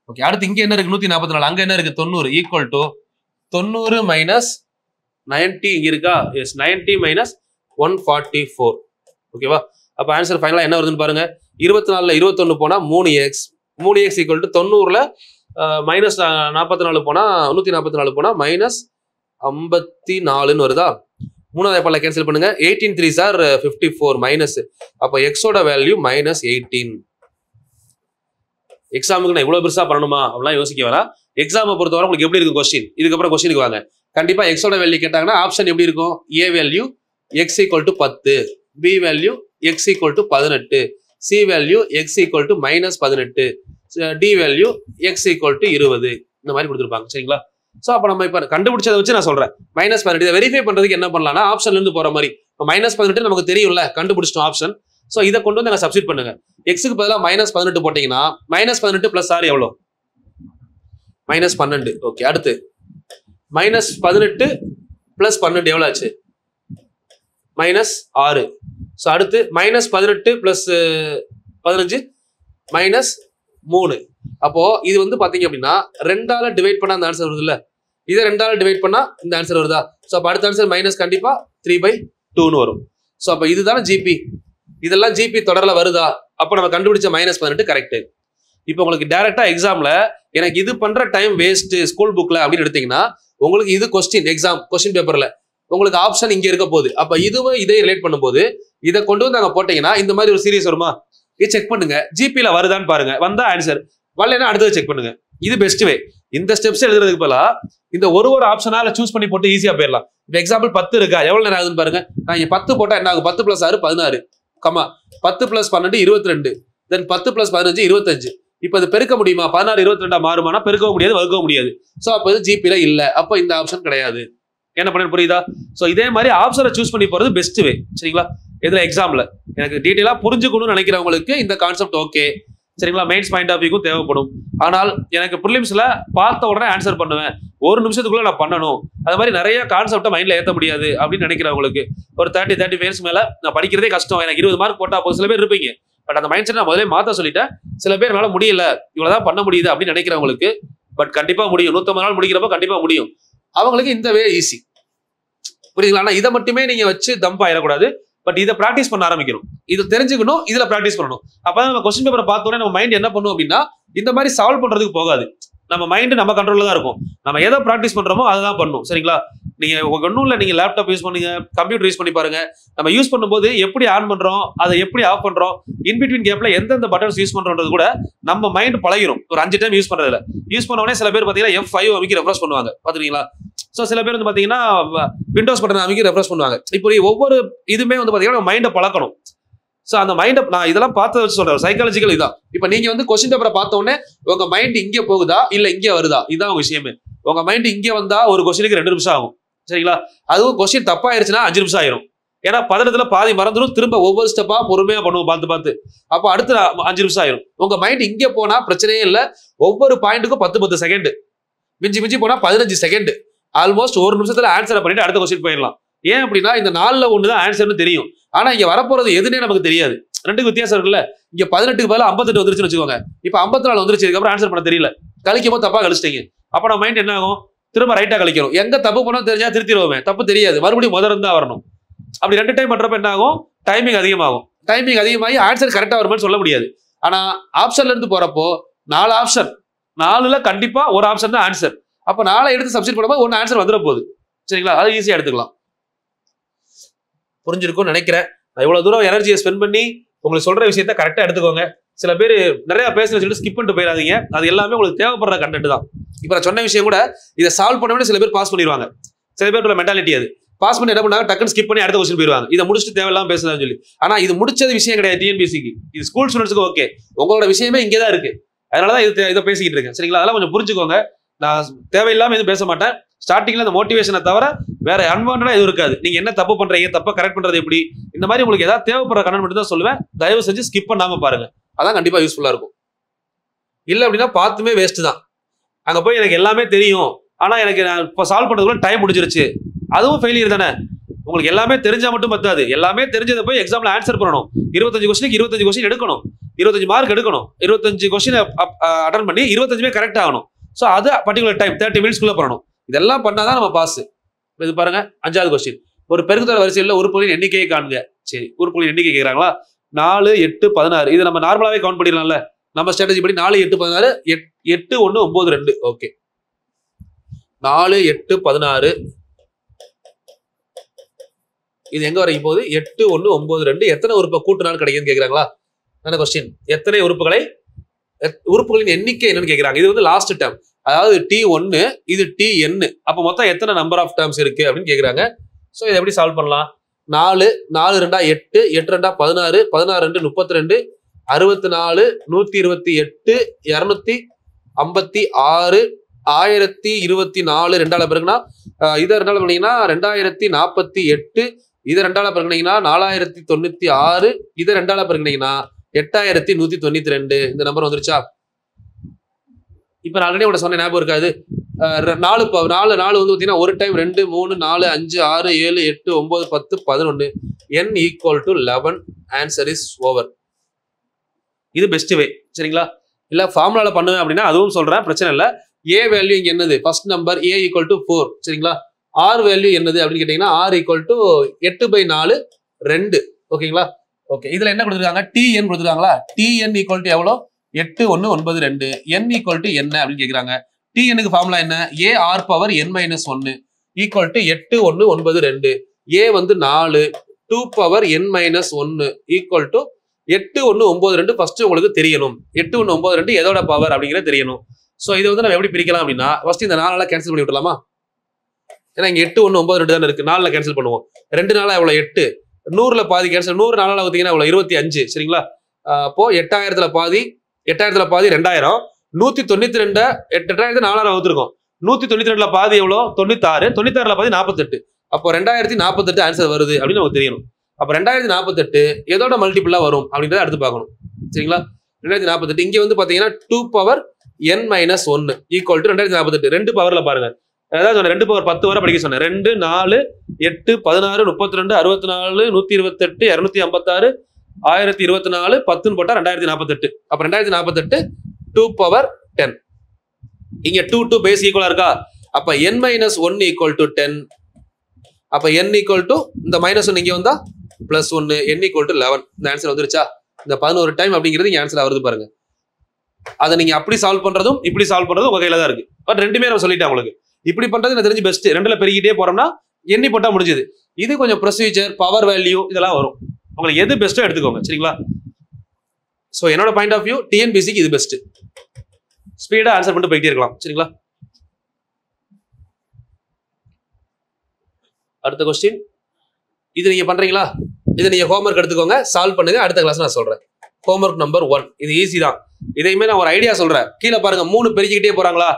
ஓகே, அடுத்து இங்க என்ன இருக்கு? 144. அங்க என்ன இருக்கு? 90 ஈக்குவல் டு 90 மைனஸ் 90 இங்க இருக்கா? Yes, 90 minus 144. ஓகேவா? அப்ப ஆன்சர் ஃபைனலா என்ன வருதுன்னு பாருங்க. 24ல 21 போனா 3X 3X equal to 90ல minus 44 போனா 144 போனா மைனஸ் 54ன்னு வருதா? மூணாவது எப்பல கேன்சல் பண்ணுங்க. 18 3 சார் 54 மைனஸ். அப்ப எக்ஸோட வேல்யூ மைனஸ் 18. எக்ஸாமுக்கு நான் இவ்வளவு பெருசா பண்ணணுமா அப்படிலாம் யோசிக்க வேணாம். எக்ஸாமை பொறுத்தவரை உங்களுக்கு எப்படி இருக்கும் கொஸ்டின்? இதுக்கப்புறம் கொஸ்டினுக்கு வாங்க. கண்டிப்பா எக்ஸோட வேல்யூ கேட்டாங்கன்னா ஆப்ஷன் எப்படி இருக்கும்? A value x equal to 10, B value x equal to 18, C value x equal to minus 18, D value x equal to 20. இந்த மாதிரி கொடுத்துருப்பாங்க. சரிங்களா? ஸோ அப்போ நம்ம இப்போ கண்டுபிடிச்சதை வச்சு நான் சொல்றேன். மைனஸ் 18 இதை வெரிஃபை பண்றதுக்கு என்ன பண்ணலாம்னா ஆப்ஷன்ல இருந்து போற மாதிரி. இப்போ மைனஸ் 18 நமக்கு தெரியும்ல, கண்டுபிடிச்சிட்டோம் ஆப்ஷன். ஸோ இதை கொண்டு வந்து நாங்கள் சப்ஸ்டிட் பண்ணுங்க. எக்ஸுக்கு பதிலாக மைனஸ் 18 போட்டீங்கன்னா மைனஸ் 18 பிளஸ் 6 எவ்வளோ? மைனஸ் 12. ஓகே, அடுத்து மைனஸ் 18 பிளஸ் 12 எவ்வளோ ஆச்சு? மைனஸ் 6. ஸோ அடுத்து மைனஸ் 18 பிளஸ் 15 மைனஸ் 3. அப்போ இது வந்து பாத்தீங்க அப்படின்னா 2ஆல டிவைட் பண்ணா அந்த ஆன்சர் வருது இல்ல, இதை 2ஆல டிவைட் பண்ணா இந்த ஆன்சர் வருதா? ஸோ அப்போ அடுத்த ஆன்சர் மைனஸ் கண்டிப்பா 3/2ன்னு வரும். ஸோ அப்போ இதுதானே ஜிபி. இதெல்லாம் ஜிபி தொடர்ல வருதா? அப்போ நம்ம கண்டுபிடிச்ச மைனஸ் 18 கரெக்ட். இப்போ உங்களுக்கு டைரக்டா எக்ஸாம்ல எனக்கு இது பண்ற டைம் வேஸ்ட் ஸ்கூல் புக்ல அப்படின்னு எடுத்தீங்கன்னா உங்களுக்கு இது கொஸ்டின் பேப்பர்ல உங்களுக்கு ஆப்ஷன் இங்க இருக்க போகுது. அப்ப இதுவும் இதை ரிலேட் பண்ணும்போது இதை கொண்டு வந்து நாங்க போட்டீங்கன்னா இந்த மாதிரி ஒரு சீரியஸ் வருமா? இது செக் பண்ணுங்க, ஜிபில வருதான்னு பாருங்க. வந்தா ஆன்சர், வரலன்னா அடுத்தது செக் பண்ணுங்க. இது பெஸ்ட் வே. இந்த ஸ்டெப்ஸ் எழுதுறதுக்கு பதிலா இந்த ஒரு ஆப்ஷனால சூஸ் பண்ணி போட்டு ஈஸியா போயிடலாம். இப்போ எக்ஸாம்பிள் 10 இருக்கா, எவ்வளவு நேரம் ஆகுதுன்னு பாருங்க. நான் இங்க 10 போட்டா என்ன ஆகும்? 10 பிளஸ் 6 16, 10 பிளஸ் 12 22, தென் 10 பிளஸ் 15 25. இப்போ இது பெருக்க முடியுமா? 16 22 மாறுமானா பெருக்கவும் முடியாது, வகுக்கவும் முடியாது. ஸோ அப்போ இது ஜிபில இல்ல, அப்போ இந்த ஆப்ஷன் கிடையாது. என்ன பண்ண புரியுதா? ஸோ இதே மாதிரி ஆப்ஷனை சூஸ் பண்ணி போறது பெஸ்ட் வே. சரிங்களா? இதுல எக்ஸாம்ல எனக்கு டீட்டெயிலா புரிஞ்சுக்கணும்னு நினைக்கிறவங்களுக்கு இந்த கான்செப்ட் ஓகே. சரிங்களா? மெயின்ஸ் பாயிண்ட் ஆஃப் வியூக்கும் தேவைப்படும். ஆனால் எனக்கு ப்ரிலிம்ஸ்ல பார்த்த உடனே ஆன்சர் பண்ணுவேன், ஒரு நிமிஷத்துக்குள்ள நான் பண்ணணும், அது மாதிரி நிறைய கான்செப்டை மைண்ட்ல ஏற்ற முடியாது அப்படின்னு நினைக்கிறவங்களுக்கு ஒரு 30 மினிட்ஸ் மேல நான் படிக்கிறதே கஷ்டம், எனக்கு 20 மார்க் போட்டா போதும் சில பேர் இருப்பீங்க. பட் அந்த மைண்ட் செட் நான் முதலே மாத்த சொல்லிட்டேன். சில பேர் என்னால முடியல, இவ்வளவுதான் பண்ண முடியுது அப்படின்னு நினைக்கிறவங்களுக்கு பட் கண்டிப்பா முடியும். 150 நாள் முடிக்கிறப்ப கண்டிப்பா முடியும். அவங்களுக்கு இந்த வே ஈஸி. புரியுதுங்களா? ஆனா இதை மட்டுமே நீங்க வச்சு தம்ப் ஆயிடக்கூடாது. பட் இதை பிராக்டிஸ் பண்ண ஆரம்பிக்கணும். இது தெரிஞ்சுக்கணும், இதுல பிராக்டிஸ் பண்ணணும். அப்பதான் நம்ம கொஸ்டின் பேப்பரை பார்த்தோன்னே நம்ம மைண்ட் என்ன பண்ணும் அப்படின்னா இந்த மாதிரி சால்வ் பண்றதுக்கு போகாது. நம்ம மைண்ட் நம்ம கண்ட்ரோல்ல தான் இருக்கும். நம்ம எதை பிராக்டிஸ் பண்றோமோ அதை தான் பண்ணும். சரிங்களா? நீங்க ஒன்றும் இல்லை, நீங்க லேப்டாப் யூஸ் பண்ணுங்க, கம்ப்யூட்டர் யூஸ் பண்ணி பாருங்க. நம்ம யூஸ் பண்ணும்போது எப்படி ஆன் பண்றோம், அதை எப்படி ஆஃப் பண்றோம், இன்பிட்வீன் கேப்ல எந்தெந்த பட்டன்ஸ் யூஸ் பண்றோன்றது கூட நம்ம மைண்ட் பழகிரும். ஒரு 5 டைம் யூஸ் பண்றதுல யூஸ் பண்ண உடனே சில பேர் பாத்தீங்கன்னா F5 அமைக்கி ரெஃப்ரெஷ் பண்ணுவாங்க, பாத்துறீங்களா? ஸோ சில பேர் வந்து பாத்தீங்கன்னா விண்டோஸ் பட்டன் அமைக்கி ரெஃப்ரெஷ் பண்ணுவாங்க. இப்படி ஒவ்வொரு இதுமே வந்து பாத்தீங்கன்னா மைண்டை பழக்கணும். ஸோ அந்த மைண்டை நான் இதெல்லாம் பார்த்து வச்சு சொல்றேன், சைக்காலஜிக்கல் இதான். இப்போ நீங்க வந்து கொஸ்டின் பேப்பரை பார்த்த உடனே உங்க மைண்ட் இங்கே போகுதா இல்ல இங்கே வருதா, இதுதான் உங்க விஷயமே. உங்க மைண்ட் இங்கே வந்தா ஒரு கொஸ்டினுக்கு 2 நிமிஷம் ஆகும். சரிங்களா? அதுவும் கொஸ்டின் தப்பா ஆயிருச்சுன்னா 5 நிமிஷம் ஆயிரும். ஏன்னா பதட்டத்துல பாதி மறந்துடும், திரும்ப ஒவ்வொரு ஸ்டெப்பா பொறுமையா பண்ணுவோம் பார்த்து. அப்போ அடுத்து 5 நிமிஷம் ஆயிரும். உங்க மைண்ட் இங்கே போனா பிரச்சனையே இல்லை. ஒவ்வொரு பாயிண்ட்டுக்கும் 10 செகண்ட், மிஞ்சி போனா 15 செகண்ட், ஆல்மோஸ்ட் 1 நிமிஷத்துல ஆன்சரை பண்ணிட்டு அடுத்த கொஸ்டின் போயிடலாம். ஏன் அப்படின்னா இந்த 4ல் 1 தான் ஆன்சர்னு தெரியும். ஆனா இங்க வரப்போறது எதுனே நமக்கு தெரியாது. 2க்கு வித்தியாசம் இருக்குல்ல. இங்க 18க்கு பதிலா 58 வந்துருச்சுன்னு வச்சுக்கோங்க. இப்ப 54 வந்துருச்சு, இதுக்கப்புறம் ஆன்சர் பண்ண தெரியல, கழிக்கும் போது தப்பா கழிச்சிட்டீங்க. அப்ப நம்ம மைண்ட் என்ன ஆகும், திரும்ப ரைட்டா கழிக்கணும். எங்க தப்பு பண்ணோம் தெரிஞ்சா திருத்திடுவோமே, தப்பு தெரியாது, மறுபடியும் முதல்ல இருந்தா வரணும். அப்படி 2 டைம் பண்றப்ப என்ன ஆகும், டைமிங் அதிகமாகும். டைமிங் அதிகமாகி ஆன்சர் கரெக்டா வருமானு சொல்ல முடியாது. ஆனா ஆப்ஷன்ல இருந்து போறப்போ 4 ஆப்ஷன், 4ல கண்டிப்பா ஒரு ஆப்ஷன் தான் ஆன்சர். அப்ப 4 எடுத்து சப்ஸ்டிட் பண்ணும்போது 1 ஆன்சர் வந்துட போகுது. சரிங்களா, அது ஈஸியா எடுத்துக்கலாம். புரிஞ்சிருக்கும்னு நினைக்கிறேன். நான் இவ்வளவு தூரம் எனர்ஜியை ஸ்பெண்ட் பண்ணி உங்களுக்கு சொல்ற விஷயத்த கரெக்டா எடுத்துக்கோங்க. சில பேர் நிறைய பேசுறது சொல்லிட்டு ஸ்கிப் பண்ணிட்டு போயிடாதீங்க. அது எல்லாமே உங்களுக்கு தேவைப்படுற கண்டென்ட் தான். இப்ப நான் சொன்ன விஷயம் கூட இதை சால்வ் பண்ண சில பேர் பாஸ் பண்ணிடுவாங்க. சில பேர் மென்டாலிட்டி அது பாஸ் பண்ணி என்ன பண்ணாங்க, டக்குன்னு ஸ்கிப் பண்ணி அடுத்த கொஸ்டின் போயிருவாங்க. இதை முடிச்சுட்டு தேவையில்லாம பேசுறதுன்னு சொல்லி. ஆனா இது முடிச்சது விஷயம் கிடையாது டிஎன்பிசிக்கு. இது ஸ்கூல் ஸ்டூடெண்ட்ஸ்க்கு ஓகே. உங்களோட விஷயமே இங்கேதான் இருக்கு. அதனாலதான் இதை பேசிக்கிட்டு இருக்கேன். சரிங்களா, அதெல்லாம் கொஞ்சம் புரிஞ்சுக்கோங்க. நான் தேவையில்லாம எதுவும் பேச மாட்டேன். ஸ்டார்டிங்ல இந்த மோட்டிவேஷனை தவிர வேற அன்வான்டா எதுவும் இருக்காது. நீங்க என்ன தப்பு பண்றீங்க, தப்ப கரெக்ட் பண்றது எப்படி, இந்த மாதிரி உங்களுக்கு ஏதாவது தேவைப்படுற கண்டென்ட் மட்டும் தான் சொல்லுவேன். தயவு செஞ்சு ஸ்கிப் பண்ணாம பாருங்க. அதான் கண்டிப்பா யூஸ்ஃபுல்லா இருக்கும். இல்ல அப்படின்னா பார்த்துமே வேஸ்ட் தான். அங்க போய் எனக்கு எல்லாமே தெரியும், ஆனா எனக்கு நான் இப்போ சால்வ் பண்றதுக்குள்ள டைம் முடிஞ்சிருச்சு, அதுவும் ஃபெயிலியர் தானே. உங்களுக்கு எல்லாமே தெரிஞ்சா மட்டும் பத்தாது. எல்லாமே தெரிஞ்சதை போய் எக்ஸாம்ல ஆன்சர் பண்ணணும். 25 கொஸ்டினுக்கு 25 கொஸ்டின் எடுக்கணும், 25 மார்க் எடுக்கணும். 25 கொஸ்டின் அட்டன் பண்ணி 25மே கரெக்ட் ஆகணும். ஸோ அது பர்டிகுலர் டைம் 30 மினிட்ஸ்க்குள்ள பண்ணணும். இதெல்லாம் பண்ணாதான் நம்ம பாஸ். இது பாருங்க, 5வது கொஸ்டின். ஒரு பெருக்குத்தொடர் வரிசையில் உறுப்புகளின் எண்ணிக்கையை காண்க. சரி, உறுப்புகளின் எண்ணிக்கை கேட்கறாங்களா? 4, 8, 16. இது நம்ம நார்மலாவே கவுண்ட் பண்ணிடலாம்ல. நம்ம ஸ்ட்ராட்டஜி படி 4, 8, 16, 8, 1, 9, 2. ஓகே, 4, 8, 16. இது எங்க வரைக்கும் போகுது? 8, 1, 9, 2. எத்தனை உறுப்பை கூட்டினாலும் கிடைக்குன்னு கேட்கறாங்களா? என்ன கொஸ்டின்? எத்தனை உறுப்புகளின் எண்ணிக்கை என்னன்னு கேட்கறாங்க. இது வந்து லாஸ்ட் டேர்ம், அதாவது T1, இது Tn. அப்ப மொத்தம் எத்தனை நம்பர் ஆஃப் டேர்ம்ஸ் இருக்கு அப்படின்னு கேட்கறாங்க. ஸோ இதை எப்படி சால்வ் பண்ணலாம்? 4, 4 2 8, 8 2 16, 16 2 32, 64, 128, 256, 1024. 2ஆல பெருக்குனா இதை 2ஆல பண்ணீங்கன்னா 2048. இதை 2ஆல பெருக்குனீங்கன்னா 4096. இதை 2ஆல பெருக்குனீங்கன்னா 8192. இந்த நம்பர் வந்துருச்சா? இப்ப நான் ஆல்ரெடி உங்களை சொன்ன ஞாபகம் இருக்காது. 4 வந்து பார்த்தீங்கன்னா ஒரு time 2, 3, 4, 5, 6, 7, 8, 9, 10, 11. n = 11. Answer is over. இது பெஸ்ட் வே. சரிங்களா, இல்ல ஃபார்முலால பண்ணுவேன் அப்படின்னா அதுவும் சொல்றேன், பிரச்சனை இல்லை. ஏ வேல்யூ இங்க என்னது? First number a = 4. சரிங்களா, ஆர் வேல்யூ என்னது அப்படின்னு கேட்டீங்கன்னா r = 8/4, 2. ஓகேங்களா, ஓகே. இதுல என்ன கொடுத்துருக்காங்க? Tn கொடுத்துருக்காங்களா? Tn = எவ்வளோ? 8192. n = என்ன அப்படின்னு கேட்குறாங்க. Tnக்கு ஃபார்முலா என்ன? ar power n - 1 = 8192. a வந்து 4, 2 பவர் n - 1 = 8192. ஃபர்ஸ்ட் உங்களுக்கு தெரியணும் 8192 எதோட பவர் அப்படிங்கிறது தெரியணும். ஸோ இதை வந்து நம்ம எப்படி பிரிக்கலாம் அப்படின்னா, ஃபர்ஸ்ட் இந்த 4 கேன்சல் பண்ணி விட்டுலாமா? ஏன்னா இங்க 8192 தானே இருக்கு. 4ல கேன்சல் பண்ணுவோம். 2 நாளா எவ்வளோ? 8. 100ல பாதி கேன்சல். 100 நாளால பார்த்தீங்கன்னா எவ்வளோ? 25. சரிங்களா, அப்போ 8000ல பாதி 2000. 192 8000 4ஆல வகுத்துருக்கோம். 192ல பாதி எவ்வளோ? 96. 96ல பாதி 48. அப்போ 2048 ஆன்சர் வருது அப்படின்னு நமக்கு தெரியணும். அப்போ 2048 எதோட மல்டிபிளா வரும் அப்படின்றத அடுத்து பார்க்கணும். சரிங்களா, 2048 இங்க வந்து பாத்தீங்கன்னா 2 பவர் n - 1 = 2048. 2 பவர்ல பாருங்க, அதாவது சொன்னேன் 2 பவர் 10 வரை படிக்க சொன்னேன். 2, 4, 8, 16, 32, 64, 128, 256, 1024, 10ன்னு போட்டா 2048. அப்ப 2048 2 பவர் 10. இங்க 2 பேஸ் ஈக்குவலா இருக்கா? அப்ப n - 1 = 10. அப்ப n = இந்த -1 இங்க வந்தா +1, n = 11. இந்த ஆன்சர் வந்துருச்சா? இந்த 11 டைம் அப்படிங்கிறது இங்க ஆன்சர் வருது பாருங்க. அதை நீங்க அப்படி சால்வ் பண்றதும் இப்படி சால்வ் பண்றதும் உங்க கையில தான் இருக்கு. பட் ரெண்டுமே நான் சொல்லிட்டேன் உங்களுக்கு. இப்படி பண்றது எனக்கு தெரிஞ்சு பெஸ்ட். 2ல பெருகிட்டே போறோம்னா எண்ணி போட்டா முடிஞ்சது. இது கொஞ்சம் ப்ரொசீஜர், பவர் வேல்யூ இதெல்லாம் வரும். உங்களுக்கு எது பெஸ்ட்டோ எடுத்துக்கோங்க. சரிங்களா, ஸோ என்னோட பாயிண்ட் ஆஃப் வியூ டிஎன்பிசிக்கு இது பெஸ்ட். ஸ்பீடா ஆன்சர் பண்ணிட்டு போயிட்டே இருக்கலாம். சரிங்களா, அடுத்த கொஸ்டின். இது நீங்க பண்றீங்களா? இதை நீங்க ஹோம்ஒர்க் எடுத்துக்கோங்க, சால்வ் பண்ணுங்க. அடுத்த கிளாஸ் நான் சொல்றேன். Homework number 1. இது ஈஸி தான். இதையுமே நான் ஒரு ஐடியா சொல்றேன். கீழே பாருங்க, 3 பெருக்கிக்கிட்டே போறாங்களா?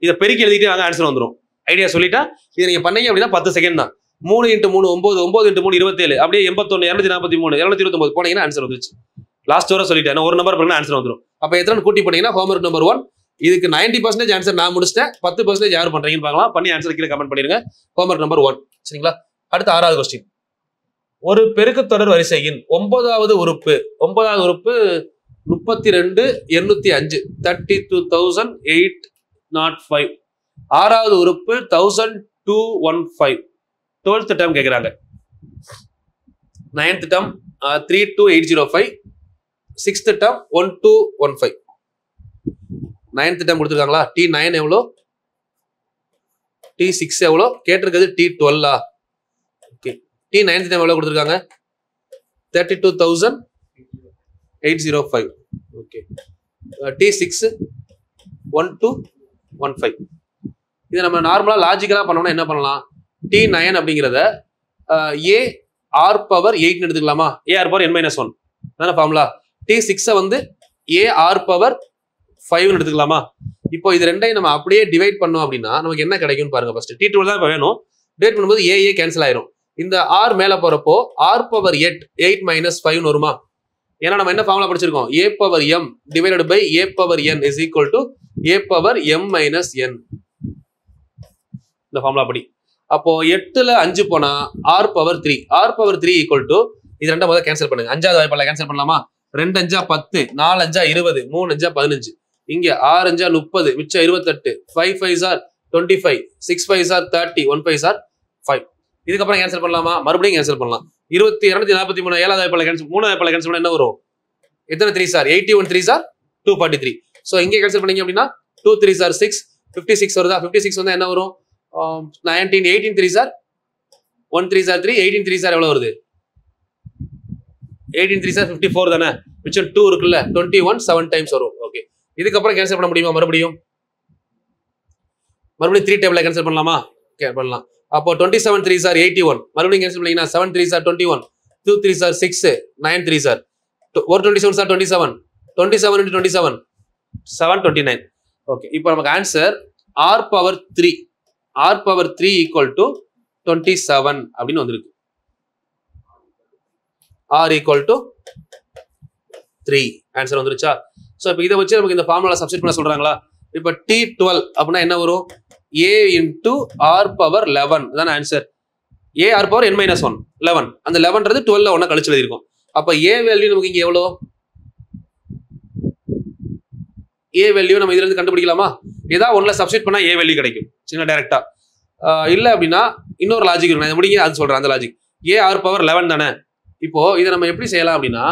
இதை பெருக்கி எழுதிட்டே வாங்க, ஆன்சர் வந்துடும். ஐடியா சொல்லிட்டா இதை நீங்க பண்ணீங்க அப்படின்னா 10 செகண்ட் தான். 3 × 3 9, 9 × 3 27, அப்படியே 81, 243, 229 போனீங்கன்னா ஆன்சர் வந்துருச்சு. லாஸ்ட் வரை சொல்லிட்டேன். ஒரு நம்பர் பண்ணா ஆன்சர் வந்துடும். அப்ப எத்தனை கூட்டி பண்ணீங்கன்னா ஹோம்ஒர்க் நம்பர் 1. இதுக்கு 90% ஆன்சர் நான் முடிச்சிட்டேன். 10% யார் பண்றீங்கன்னு பார்க்கலாம். பண்ணி ஆன்சர் கீழே கமெண்ட் பண்ணிருங்க. Homework number 1. சரிங்களா, அடுத்த 6வது கொஸ்டின். ஒரு பெருக்குத்தொடர் வரிசையின் 9வது உறுப்பு 32,805 32805. ஆறாவது உறுப்பு 1215. 12th term கேக்குறாங்க. 9th term 32805. 6th term 1215. 9th term கொடுத்திருக்காங்களா? T9 எவ்வளோ? T6 எவ்வளோ? கேட்டிருக்கிறது T12 ஆ? ஓகே. T9th term எவ்வளோ கொடுத்திருக்காங்க? 32,805. ஓகே. T6 1215. இதை நம்ம நார்மலா லாஜிக்கலா பண்ணோம்னா என்ன பண்ணலாம்? T9 அப்படிங்கிறத A R power 8 எடுத்துக்கலாமா? A R power n-1 தான ஃபார்முலா. T6 வந்து A R power 5 எடுத்துக்கலாமா? இப்போ இது ரெண்டையும் நம்ம அப்படியே டிவைட் பண்ணோம் அப்படின்னா நமக்கு என்ன கிடைக்கும்னு பாருங்க. ஃபர்ஸ்ட் T12 தான் இப்ப வேணும். டிவைட் பண்ணும்போது A கேன்சல் ஆயிரும். இந்த R மேல போறப்போ R power 8 minus 5 வருமா? ஏன்னா நம்ம என்ன ஃபார்முலா படிச்சிருக்கோம்? A power m divided by A power n is equal to A power m minus n. இந்த ஃபார்முலா படி. அப்போ 8ல 5 போனா R power 3. R power 3 equal to இது ரெண்டா முதல்ல கேன்சல் பண்ணுங்க. அஞ்சாவது வாய்ப்பால கேன்சல் பண்ணலாமா? 2 5 10, 4 5 20, 3 5 15. இங்க 6 5 30, மிச்சம் 28, 5 5 are 25, 6 5 are 30, 1 5 are 5. இதுக்கப்புறம் கேன்சல் பண்ணலாமா? மறுபடியும் கேன்சல் பண்ணலாம். 2243 ஏழாவது வாய்ப்பால கேன்சல், மூணாவது வாய்ப்பால கேன்சல் பண்ணா என்ன வரும்? எத்தனை 3 சார்? 81 3 சார் 243. சோ இங்க கேன்சல் பண்ணீங்க அப்படின்னா 2 3 சார் 6, 56 வருதா? 56 வந்தா என்ன வரும்? 19 18 3 சார் 1 3 சார் 3, 18 3 சார் எவ்வளவு வருது? 18 3 சார் 54 தானே. மிச்சம் 2 இருக்குல்ல, 21 7 டைம்ஸ் வரும். ஓகே. இதுக்கப்புறம் கேன்சல் பண்ண முடியுமா? மறுபடியும் 3 டேபிள்ல கேன்சல் பண்ணலாமா? ஓகே பண்ணலாம். அப்போ 27 3 சார் 81, மறுபடியும் கேன்சல் பண்ணீங்கன்னா 7 3 sir 21, 2 3 sir 6, 9 3 sir 27 sir 27, 27 into 27 729. Okay. இப்போ நமக்கு answer R power 3 equal to 27 அப்படின்னு வந்திருக்கு. R equal to 3 ஆன்சர் வந்துருச்சா? சோ இப்போ இதை வச்சு நமக்கு இந்த ஃபார்முலா சப்ஸ்டிட் பண்ண சொல்றாங்களா? இப்போ T12 அப்படின்னா என்ன வரும்? A into R power 11 தான் answer. A R power n-1 11. அந்த 11ன்றது 12ல ஒண்ணா கழிச்சு எழுதிருக்கும். அப்ப A வேல்யூ நமக்கு இங்க எவ்வளவு? A வேல்யூ நம்ம இதுல இருந்து கண்டுபிடிக்கலாமா? ஏதா ஒண்ணுல சப்ஸ்டிட் பண்ணா A வேல்யூ கிடைக்கும். சின்ன டைரக்டா. இல்ல அப்படின்னா இன்னொரு லாஜிக் இருக்கு. நான் முடிங்க அது சொல்றேன். அந்த லாஜிக் A R power 11 தானே. இப்போ இதை நம்ம எப்படி செய்யலாம் அப்படின்னா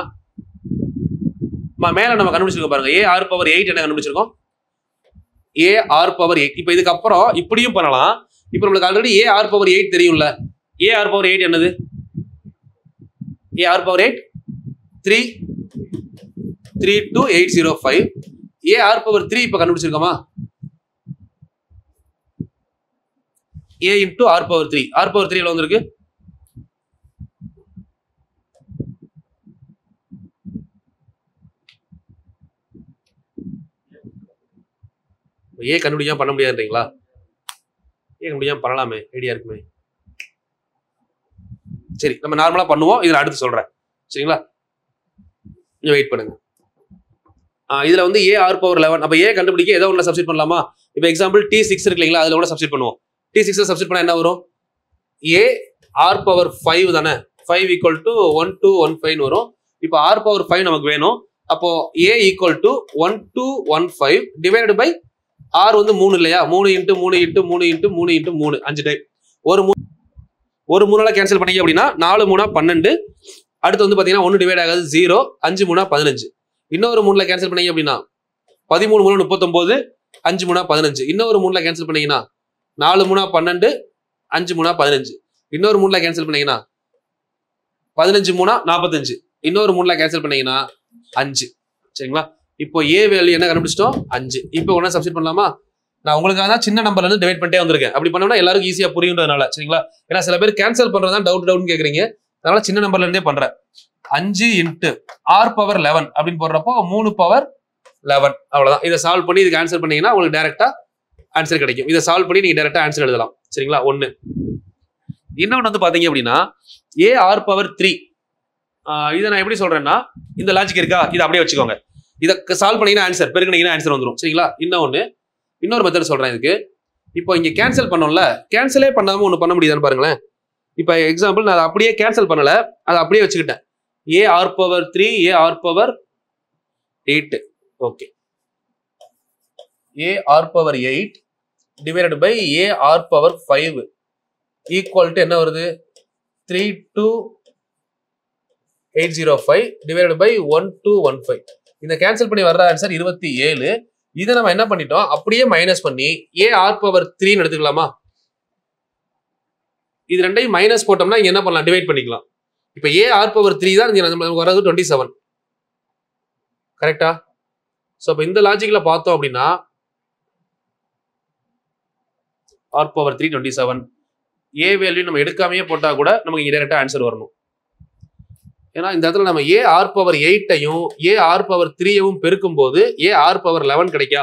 மேல நம்ம கண்டுபிடிச்சிருக்கோம் பாருங்க. A R power 8 என்ன கண்டுபிடிச்சிருக்கோம்? A R power 8. இப்போ இதுக்கு அப்புறம் இப்படியும் பண்ணலாம். இப்போ நமக்கு ஆல்ரெடி A R power 8 தெரியும்ல. A R power 8 என்னது? A R power 8 32805. A R power 3 இப்போ கண்டுபிடிச்சிருக்கோமா? A into R power 3. R power 3 எவ்வளவு வந்திருக்கு? A கண்டுபிடிக்காம பண்ண முடியாதுன்றீங்களா? A கண்டுபிடிக்காம பண்ணலாமே, ஐடியா இருக்குமே. சரி, நம்ம நார்மலா பண்ணுவோம். இதுல அடுத்து சொல்றேன். சரிங்களா? கொஞ்சம் வெயிட் பண்ணுங்க. இதுல வந்து A R power 11. அப்ப A கண்டுபிடிக்க ஏதோ ஒண்ணு சப்ஸ்டிட் பண்ணலாமா? இப்போ எக்ஸாம்பிள் T6 இருக்கு இல்லீங்களா? அதுல கூட சப்ஸ்டிட் பண்ணுவோம். T6 சப்ஸ்டிட் பண்ணா என்ன வரும்? A R power 5 தானே. 5 equal to 1215 வரும். இப்போ R power 5 நமக்கு வேணும். அப்போ A equal to 1215 divided by R வந்து 3 இல்லையா? 3 into 3 into 3 into 3 into 3 5 time. ஒரு 3ஆல கேன்சல் பண்ணீங்க அப்படின்னா 4 3 12. அடுத்து வந்து பாத்தீங்கன்னா 1 டிவைட் ஆகாது 0, 5 3 15. இன்னொரு 3ல கேன்சல் பண்ணீங்க அப்படின்னா 13 3 39, 5 3 15. இன்னொரு 3ல கேன்சல் பண்ணீங்கன்னா 4 3 12, 5 3 15. இன்னொரு 3ல கேன்சல் பண்ணீங்கன்னா 15 3 45. இன்னொரு 3ல கேன்சல் பண்ணீங்கன்னா 5. சரிங்களா? இப்போ A வேல்யூ என்ன கண்டுபிடிச்சிட்டோம்? 5. இப்போ ஒண்ணா சப்ஸ்டிட் பண்ணலாமா? நான் உங்களுக்காக தான் சின்ன நம்பர்ல இருந்து டிவைட் பண்ணிட்டே வந்திருக்கேன். அப்படி பண்ணோம்னா எல்லாருக்கும் ஈஸியா புரியும்ன்றதுனால. சரிங்களா? ஏன்னா சில பேர் கேன்சல் பண்றதா டவுட் கேக்குறீங்க. அதனால சின்ன நம்பர்ல இருந்தே பண்றேன். 5 into R power 11 அப்படின்னு போடுறப்போ 3 power 11 அவ்வளவுதான். இதை சால்வ் பண்ணி இதுக்கு ஆன்சர் பண்ணீங்கன்னா உங்களுக்கு டைரக்டா ஆன்சர் கிடைக்கும். இதை சால்வ் பண்ணி நீங்க டைரக்டா ஆன்சர் எழுதலாம். சரிங்களா? 1. இன்னொன்னு வந்து பாத்தீங்க அப்படின்னா A R power 3. இதை நான் எப்படி சொல்றேன்னா இந்த லாஜிக் இருக்கா? இதை அப்படியே வச்சுக்கோங்க. இதை சால்வ் பண்ணீங்கன்னா ஆன்சர், பெருக்கினீங்கன்னா ஆன்சர் வந்துடும். சரிங்களா? இன்னொரு மெத்தட் சொல்றேன் இதுக்கு. இப்போ இங்க கேன்சல் பண்ணோம்ல, கேன்சலே பண்ணாம ஒண்ணு பண்ண முடியுதான்னு பாருங்களேன். இப்போ எக்ஸாம்பிள் நான் அதை அப்படியே கேன்சல் பண்ணல, அதை அப்படியே வச்சுக்கிட்டேன். A R power 3, A R power 8. Okay. A R power 8 divided by A R power 5 equal to என்ன வருது 32805 டிவைடட் பை 1215. இந்த கேன்சல் பண்ணி வர்ற ஆன்சர் 27. இதை நம்ம என்ன பண்ணிட்டோம், அப்படியே மைனஸ் பண்ணி ஏ ஆர் பவர் 3 எடுத்துக்கலாமா? இது ரெண்டையும் மைனஸ் போட்டோம்னா இங்க என்ன பண்ணலாம், டிவைட் பண்ணிக்கலாம். இப்ப ஏ ஆர் பவர் 3 தான் நமக்கு வர்றது 27. கரெக்டா? சோ அப்ப இந்த லாஜிக்ல பார்த்தோம் அப்படின்னா ஆர் பவர் 3 27, ஏ வேல்யூ நம்ம எடுக்காமையே போட்டா கூட நமக்கு இங்க டைரக்டா ஆன்சர் வரணும். ஏன்னா இந்த இடத்துல நம்ம ஏ ஆர் பவர் 8ஐயும் ஏ ஆர் பவர் 3ஐயும் பெருக்கும் போது ஏ ஆர் பவர் 11 கிடைக்கா.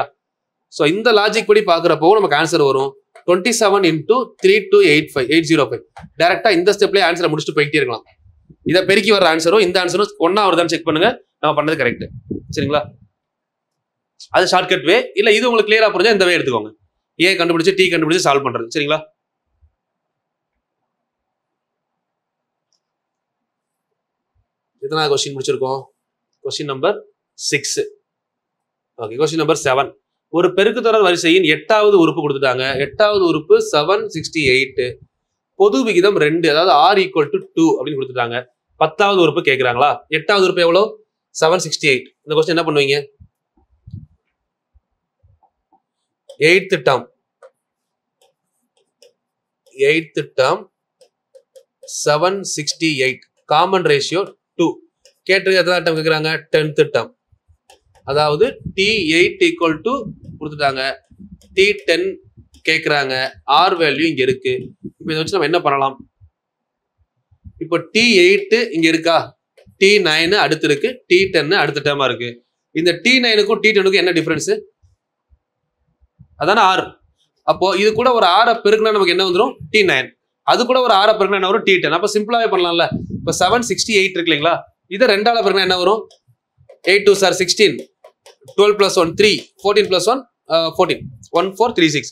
சோ இந்த லாஜிக் படி பாக்குறப்போ நமக்கு ஆன்சர் வரும் 27 into 32805. டைரக்டா இந்த ஸ்டெப்லயே ஆன்சரை முடிச்சுட்டு போயிட்டே இருக்கலாம். இதை பெருக்கி வர ஆன்சரும் இந்த ஆன்சரும் ஒன்னா வருதான்னு செக் பண்ணுங்க. நம்ம பண்ணது கரெக்ட். சரிங்களா? அது ஷார்ட்கட் வே. இல்ல இது உங்களுக்கு கிளியரா புரிஞ்சா இந்த வே எடுத்துக்கோங்க. ஏ கண்டுபிடிச்சு டி கண்டுபிடிச்சு சால்வ் பண்றது. சரிங்களா? எத்தனை கொஸ்டின் முடிச்சிருக்கோம்? Question number 6. Okay, question number 7. ஒரு பெருக்குத்தொடர் வரிசையின் 8வது உறுப்பு கொடுத்துட்டாங்க. 8வது உறுப்பு 768. பொது விகிதம் 2, அதாவது r = 2 அப்படின்னு கொடுத்துட்டாங்க. 10வது உறுப்பு கேட்கிறாங்களா? 8வது உறுப்பு எவ்வளோ? 768. இந்த கொஸ்டின் என்ன பண்ணுவீங்க? 8th term 768 காமன் ரேஷியோ 2 கேட்டு எத்தனை term கேட்குறாங்க? 10th term. அதாவது T8 = கொடுத்துட்டாங்க, T10 கேட்குறாங்க, R வேல்யூ இங்க இருக்கு. இப்போ இதை வச்சு நம்ம என்ன பண்ணலாம்? இப்போ T8 இங்க இருக்கா, T9 அடுத்து இருக்கு, T10 அடுத்த டேர்மா இருக்கு. இந்த T9க்கும் T10க்கும் என்ன டிஃபரன்ஸ்? அதான R. அப்போ இது கூட ஒரு R பெருக்குனா நமக்கு என்ன வந்துடும்? T9. அது கூட ஒரு R பெருக்குனா என்ன வரும்? T10. அப்போ சிம்பிளாவே பண்ணலாம்ல. இப்போ 768 இருக்கு இல்லைங்களா, இதை 2ஆல பெருக்குனா என்ன வரும்? 8 2 are 16, 12 plus 1 3, 14 plus 1 14, 1436.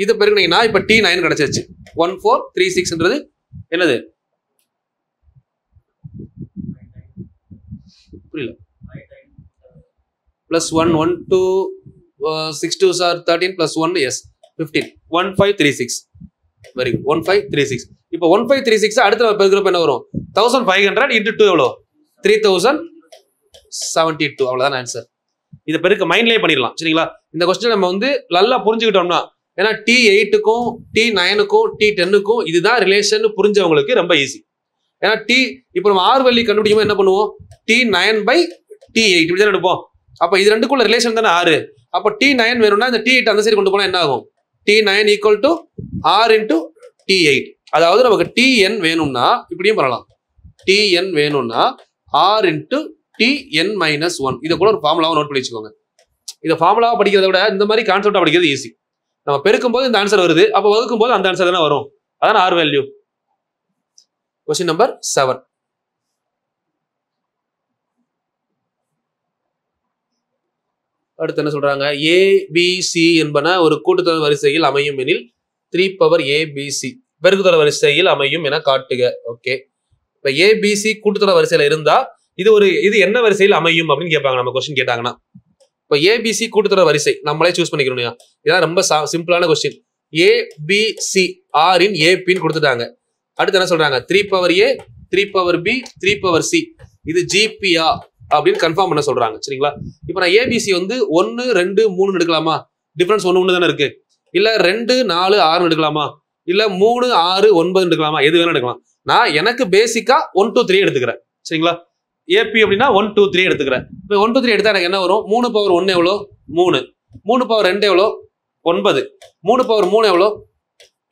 இது பெருக்குனீங்கன்னா இப்போ T9 கிடைச்சிருச்சு. 1436ன்றது என்னது? புரியல. plus 1 1 2 6 2 are 13 plus 1 yes 15, 1536. Very good. 1536. இப்போ 1536 அடுத்து நம்ம பெருக்குறப்ப என்ன வரும்? 1500 into 2 எவ்வளோ? 3072. அவ்வளவுதான் ஆன்சர். இதை பெருக்க மைண்ட்லேயே பண்ணிடலாம். சரிங்களா? இந்த கொஸ்டின் நம்ம வந்து நல்லா புரிஞ்சுக்கிட்டோம்னா, ஏன்னா T8க்கும் T9க்கும் T10க்கும் இதுதான் ரிலேஷன் புரிஞ்சவங்களுக்கு ரொம்ப ஈஸி. ஏன்னா இப்போ நம்ம R வேல்யூ கண்டுபிடிக்கும் என்ன பண்ணுவோம்? T9/T8 இப்படி தான் எடுப்போம். அப்போ இது ரெண்டுக்குள்ள ரிலேஷன் தானே R. அப்போ T9 வேணும்னா இந்த T8 அந்த சைடு கொண்டு போனா என்ன ஆகும்? T9 = R into T8. அதாவது நமக்கு Tn வேணும்னா இப்படியும் பண்ணலாம். Tn வேணும்னா R into Tn-1. இதை கூட ஒரு ஃபார்முலாவை நோட் பண்ணி வச்சுக்கோங்க. இதை ஃபார்முலாவை படிக்கிறத விட இந்த மாதிரி கான்செப்டா படிக்கிறது ஈஸி. நம்ம பெருக்கும் போது இந்த ஆன்சர் வருது, அப்போ வகுக்கும் போது அந்த ஆன்சர் தானே வரும். அதான் R வேல்யூ. Question number 7. அடுத்து என்ன சொல்றாங்க? ABC என்பன ஒரு கூட்டுத்தொடர் வரிசையில் அமையும் எனில் 3/ABC பெருக்குத்தொடர் வரிசையில் அமையும் என காட்டுக. ஓகே, இப்ப ABC கூட்டுத்தொடர் வரிசையில இருந்தா இது என்ன வரிசையில் அமையும் அப்படின்னு கேட்பாங்க. நம்ம கொஸ்டின் கேட்டாங்கன்னா இப்போ ABC கூட்டுத்தொடர் வரிசை நம்மளே சூஸ் பண்ணிக்கணும். இதான் ரொம்ப சிம்பிளான கொஸ்டின். ABC R இன் AP கொடுத்துட்டாங்க. அடுத்து என்ன சொல்றாங்க? 3/A 3/B 3/C இது GPA அப்படின்னு கன்ஃபார்ம் பண்ண சொல்றாங்க. சரிங்களா? இப்போ நான் ABC வந்து 1 2 3 எடுக்கலாமா? டிஃபரன்ஸ் 1 1 தானே இருக்கு. இல்ல 2 4 6 எடுக்கலாமா? இல்ல 3 6 9 எடுக்கலாமா? எது வேணா எடுக்கலாம். நான் எனக்கு பேசிக்கா 1 2 3 எடுத்துக்கிறேன். சரிங்களா? AP அப்படின்னா 1 2 3 எடுத்துக்கிறேன். இப்போ 1 2 3 எடுத்தா எனக்கு என்ன வரும்? 3/1 எவ்வளோ? 3. 3/2 எவ்வளோ? 9. 3/3 எவ்வளோ?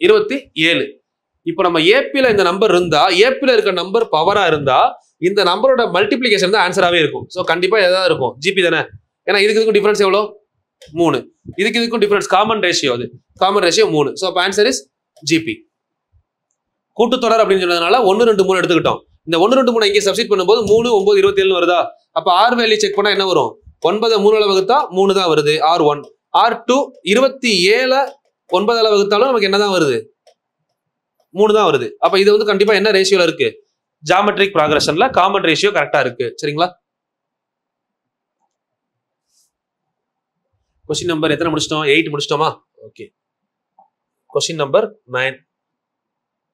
27. இப்போ நம்ம ஏபில இந்த நம்பர் இருந்தா, ஏபில இருக்க நம்பர் பவரா இருந்தா இந்த நம்பரோட மல்டிபிளிகேஷன் தான் ஆன்சராகவே இருக்கும். ஸோ கண்டிப்பா எதாவது இருக்கும். ஜிபி தானே. ஏன்னா இதுக்கும் டிஃபரன்ஸ் எவ்வளோ? 3. இதுக்கும் டிஃபரன்ஸ் காமன் ரேஷியோ. அது காமன் ரேஷியோ 3. ஸோ அப்போ ஆன்சர் இஸ் ஜிபி. கூட்டுத்தொடர் அப்படின்னு சொன்னதுனால 1 2 3 எடுத்துக்கிட்டோம். இந்த 1 2 3 இங்கே சப்ஸ்டிட் பண்ணும்போது 3 9 27 வருதா? அப்போ R வேல்யூ செக் பண்ணா என்ன வரும்? 9 3 வகுத்தா 3 தான் வருது. R1 R2 27 9 வகுத்தாலும் நமக்கு என்ன தான் வருது? 3 தான் வருது. அப்ப இது வந்து கண்டிப்பா என்ன ரேஷியோல இருக்கு? ஜியோமெட்ரிக் ப்ராக்ரஷன்ல காமன் ரேஷியோ கரெக்டா இருக்கு. சரிங்களா? கொஸ்டின் நம்பர் எத்தனை முடிச்சிட்டோம்? 8 முடிச்சிட்டோமா? ஓகே. Question number 9.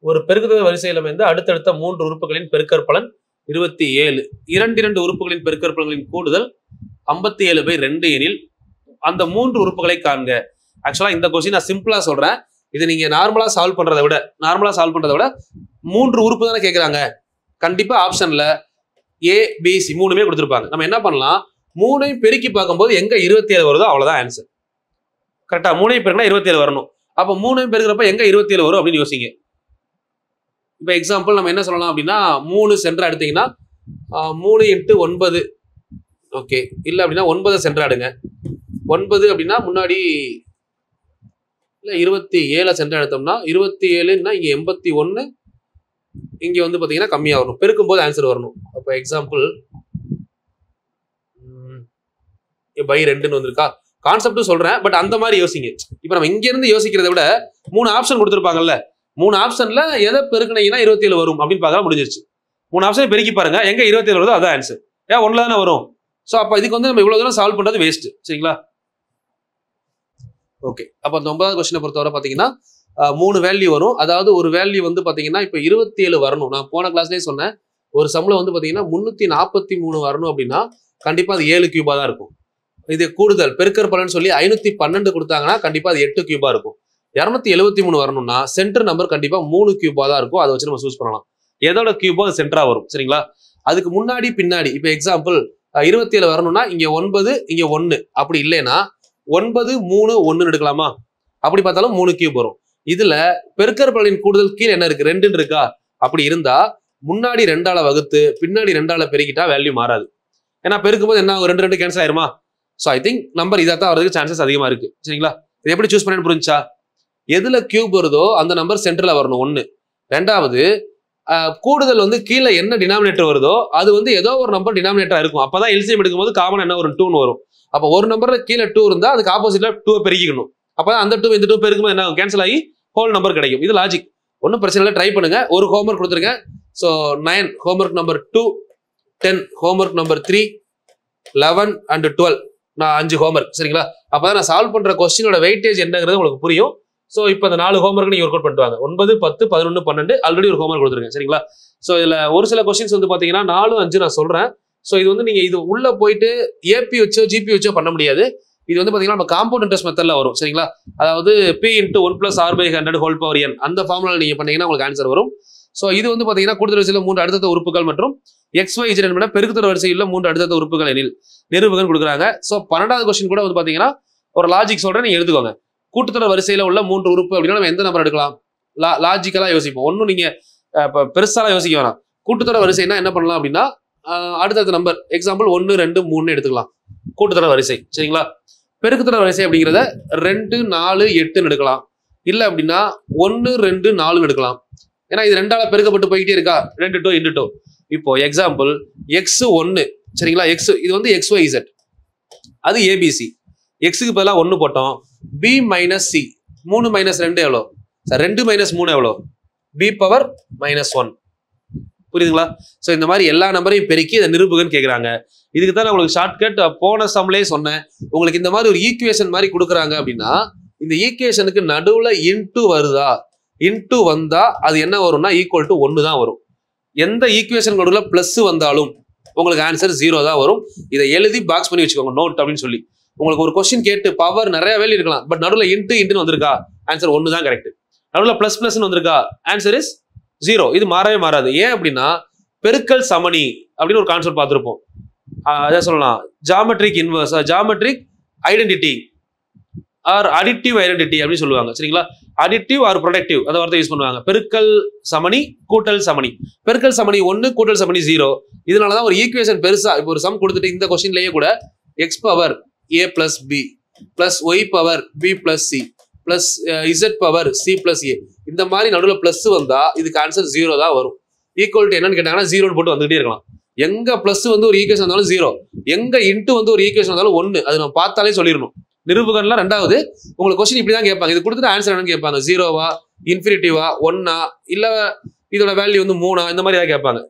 ஒரு பெருக்குதொகை வரிசையில் அமைந்த அடுத்தடுத்த 3 உறுப்புகளின் பெருக்கற்பலன் 27. 2 உறுப்புகளின் பெருக்கற்பலன்களின் கூடுதல் 57/2 எனில் அந்த 3 உறுப்புகளை காண்க. ஆக்சுவலா இந்த கொஸ்டின் நான் சிம்பிளா சொல்றேன். இது நீங்க நார்மலா சால்வ் பண்றதை விட 3 உறுப்பு தானே கேட்கறாங்க. கண்டிப்பா ஆப்ஷன்ல A, B, C 3மே கொடுத்துருப்பாங்க. நம்ம என்ன பண்ணலாம், 3ஐயும் பெருக்கி பார்க்கும்போது எங்க 27 வருதோ அவ்வளவுதான் ஆன்சர். கரெக்டா? 3ஐயும் பெருக்கினா 27 வரணும். அப்ப 3ஐயும் பெருக்கிறப்ப எங்க 27 வரும் அப்படின்னு யோசிங்க. இப்ப எக்ஸாம்பிள் நம்ம என்ன சொல்லலாம் அப்படின்னா 3 சென்டர் எடுத்தீங்கன்னா 3 × 9. ஓகே, இல்ல அப்படின்னா 9 சென்டர் எடுங்க. 9 அப்படின்னா முன்னாடி இல்ல 27 சென்டர் எடுத்தோம்னா 27ன்னா இங்க 81, இங்க வந்து பாத்தீங்கன்னா கம்மியா வரணும். பெருக்கும் போது ஆன்சர் வரணும். அப்ப எக்ஸாம்பிள் பை 2ன்னு வந்திருக்கா. கான்செப்டும் சொல்றேன், பட் அந்த மாதிரி யோசிங்க. இப்ப நம்ம இங்க இருந்து யோசிக்கிறத விட 3 ஆப்ஷன் கொடுத்துருப்பாங்கல்ல, 3 ஆப்ஷன்ல எதை பெருக்கினீங்கன்னா 27 வரும் அப்படின்னு பார்க்கலாம், முடிஞ்சிருச்சு. 3 ஆப்ஷன் பெருக்கி பாருங்க, எங்க 27 வருதோ அதான் ஆன்சர். ஏன் 1ல தானே வரும். ஸோ அப்ப இதுக்கு வந்து நம்ம இவ்வளவு தூரம் சால்வ் பண்றது வேஸ்ட். சரிங்களா? ஓகே, அப்ப 9வது கொஸ்டினை பொறுத்தவரை பாத்தீங்கன்னா 3 வேல்யூ வரும். அதாவது ஒரு வேல்யூ வந்து பாத்தீங்கன்னா இப்ப 27 வரணும். நான் போன கிளாஸ்லயே சொன்னேன், ஒரு சம்ல வந்து பாத்தீங்கன்னா 343 வரணும் அப்படின்னா கண்டிப்பா அது 7 கியூபா தான் இருக்கும். இது கூடுதல் பெருக்கற்பலன் சொல்லி 512 கொடுத்தாங்கன்னா கண்டிப்பா அது 8 கியூபா இருக்கும். 273 வரணும்னா சென்டர் நம்பர் கண்டிப்பா 3 கியூபா தான் இருக்கும். அதை வச்சு நம்ம சூஸ் பண்ணலாம் எதோட கியூபோ அது சென்டரா வரும். சரிங்களா? அதுக்கு முன்னாடி பின்னாடி இப்ப எக்ஸாம்பிள் 27 வரணும்னா இங்க 9 இங்க 1, அப்படி இல்லைன்னா 9 3 1 எடுக்கலாமா? அப்படி பார்த்தாலும் 3 கியூப் வரும். இதுல பெருக்கற்பலனின் கூடுதல் கீழே என்ன இருக்கு, 2 இருக்கா? அப்படி இருந்தா முன்னாடி 2ஆல வகுத்து பின்னாடி 2ஆல பெருக்கிட்டா வேல்யூ மாறாது. ஏன்னா பெருக்கும்போது என்ன 2 கேன்சல் ஆயிருமா? ஸோ ஐ திங்க் நம்பர் இதான் வரதுக்கு சான்சஸ் அதிகமா இருக்கு. சரிங்களா? இது எப்படி சூஸ் பண்ணு புரிஞ்சா? எதுல கியூப் வருதோ அந்த நம்பர் சென்டர்ல வரணும் 1. 2வது கூடுதல் வந்து கீழே என்ன டினாமினேட்டர் வருதோ அது வந்து ஏதோ ஒரு நம்பர் டினாமினேட்டரா இருக்கும். அப்பதான் எல்சிஎம் எடுக்கும்போது காமன் என்ன ஒரு 2ன்னு வரும். அப்போ ஒரு நம்பர்ல கீழே 2 இருந்தா அதுக்கு ஆப்போசிட்ல 2 பெருக்கிக்கணும். அப்பதான் அந்த 2 இந்த 2 பெருக்கும்போது என்ன கேன்சல் ஆகி ஹோல் நம்பர் கிடைக்கும். இது லாஜிக், ஒன்றும் பிரச்சனை இல்லை, ட்ரை பண்ணுங்க. ஒரு ஹோம்ஒர்க் கொடுத்துருக்கேன். So 9 homework number 2, 10 homework number 3, 11 and 12 நான் 5 ஹோம்ஒர்க். சரிங்களா? அப்பதான் நான் சால்வ் பண்ற கொஸ்டினோட வெயிட்டேஜ் என்னங்கிறது உங்களுக்கு புரியும். ஸோ இப்போ இந்த 4 ஹோம்ஒர்க் நீங்க ஒர்க் அவுட் பண்ணிட்டு வாங்க. 9, 10, 11, 12 ஆல்ரெடி ஒரு ஹோம்ஒர்க் கொடுத்துருக்கேன். சரிங்களா? ஸோ இதுல ஒரு சில கொஸ்டின்ஸ் வந்து பாத்தீங்கன்னா 4, 5 நான் சொல்றேன். ஸோ இது வந்து நீங்க இது உள்ள போயிட்டு ஏபி வச்சோ ஜிபி வச்சோ பண்ண முடியாது. இது வந்து பாத்தீங்கன்னா நம்ம காம்பவுண்ட் இன்ட்ரெஸ்ட் மெத்தட்ல வரும். சரிங்களா? அதாவது P × 1 + R/100 whole power n அந்த ஃபார்முலா நீங்க பண்ணீங்கன்னா உங்களுக்கு ஆன்சர் வரும். ஸோ இது வந்து பாத்தீங்கன்னா கூடுதல் வரிசையில் 3 அடுத்தடுத்த உறுப்புகள் மற்றும் XYZ என்பன பெருக்குத்தொடர் வரிசையில் 3 அடுத்தடுத்த உறுப்புகள் எனில் நிரூபகன் கொடுக்குறாங்க. ஸோ 12வது கொஸ்டின் கூட வந்து பாத்தீங்கன்னா ஒரு லாஜிக் சொல்றேன், நீங்க எடுத்துக்கோங்க. கூட்டுத்தொடர் வரிசையில உள்ள 3 உறுப்பு அப்படின்னா நம்ம எந்த நம்பர் எடுக்கலாம்? லாஜிக்கலா யோசிப்போம். ஒன்னும் நீங்க பெருசாலாம் யோசிக்க வேணாம். கூட்டுத்தொடர் வரிசைனா என்ன பண்ணலாம் அப்படின்னா அடுத்தடுத்த நம்பர் எக்ஸாம்பிள் 1, 2, 3 எடுத்துக்கலாம் கூட்டுத்தொடர் வரிசை. சரிங்களா? பெருக்குத்தொடர் வரிசை அப்படிங்கிறத 2, 4, 8 எடுக்கலாம். இல்ல அப்படின்னா 1, 2, 4 எடுக்கலாம். ஏன்னா இது 2ஆல பெருக்கப்பட்டு போய்கிட்டே இருக்கா, 2 2 × 2. இப்போ எக்ஸாம்பிள் x1, சரிங்களா? x இது வந்து XYZ, அது ABC. எக்ஸுக்கு பதிலாக 1 போட்டோம். B - C 3 - 2 எவ்வளோ சார்? 2 - 3 எவ்வளோ? B power -1. புரியுதுங்களா? ஸோ இந்த மாதிரி எல்லா நம்பரையும் பெருக்கி இதை நிரூபகன் கேட்குறாங்க. இதுக்கு தான் நான் உங்களுக்கு ஷார்ட்கட் போன சம்லேயே சொன்னேன். உங்களுக்கு இந்த மாதிரி ஒரு ஈக்குவேஷன் மாதிரி கொடுக்குறாங்க அப்படின்னா இந்த ஈக்குவேஷனுக்கு நடுவில் இன்ட்டு வருதா, இன்ட்டு வந்தா அது என்ன வரும்னா ஈக்குவல் டு 1 தான் வரும். எந்த ஈக்குவேஷன் நடுவில் பிளஸ் வந்தாலும் உங்களுக்கு ஆன்சர் 0 தான் வரும். இதை எழுதி பாக்ஸ் பண்ணி வச்சுக்கோங்க நோட் அப்படின்னு சொல்லி. உங்களுக்கு ஒரு கொஸ்டின் கேட்டு பவர் நிறைய வேல்யூ இருக்கலாம், பட் நடுவில் இன்ட்டுன்னு வந்திருக்கா, ஆன்சர் 1 தான் கரெக்ட். நடுவில் ++ன்னு வந்திருக்கா, ஆன்சர் இஸ் 0. இது மாறவே மாறாது. ஏன் அப்படின்னா பெருக்கல் சமணி அப்படின்னு ஒரு கான்செப்ட் பார்த்துருப்போம். அதான் சொல்லலாம் geometric inverse, geometric identity R additive identity அப்படின்னு சொல்லுவாங்க. சரிங்களா? அடிட்டிவ் ஆர் ப்ரொடக்டிவ் அந்த வார்த்தை யூஸ் பண்ணுவாங்க. பெருக்கல் சமணி கூட்டல் சமணி. பெருக்கல் சமணி 1, கூட்டல் சமணி 0. இதனாலதான் ஒரு ஈக்குவேஷன் பெருசா இப்போ ஒரு சம் கொடுத்துட்டு இந்த கொஸ்டின்லயே கூட x power a + b + y power b + c + z power c + a இந்த மாதிரி நடுவில் பிளஸ் வந்தா இதுக்கு ஆன்சர் 0 தான் வரும். ஈக்குவல் டு என்னன்னு கேட்டாங்கன்னா 0 போட்டு வந்துகிட்டே இருக்கலாம். எங்க பிளஸ் வந்து ஒரு ஈக்குவேஷன் வந்தாலும் 0, எங்க இன்ட்டு வந்து ஒரு ஈக்குவேஷன் வந்தாலும் 1. அது நம்ம பார்த்தாலே சொல்லிடணும். நிரூபகன்லாம் 2வது உங்களுக்கு கொஸ்டின் இப்படி தான் கேட்பாங்க. இது கொடுத்துட்டு ஆன்சர் என்னன்னு கேட்பாங்க. 0வா, இன்ஃபினிட்டிவா, 1ஆ, இல்ல இதோட வேல்யூ வந்து 3ஆ, இந்த மாதிரி தான் கேட்பாங்க.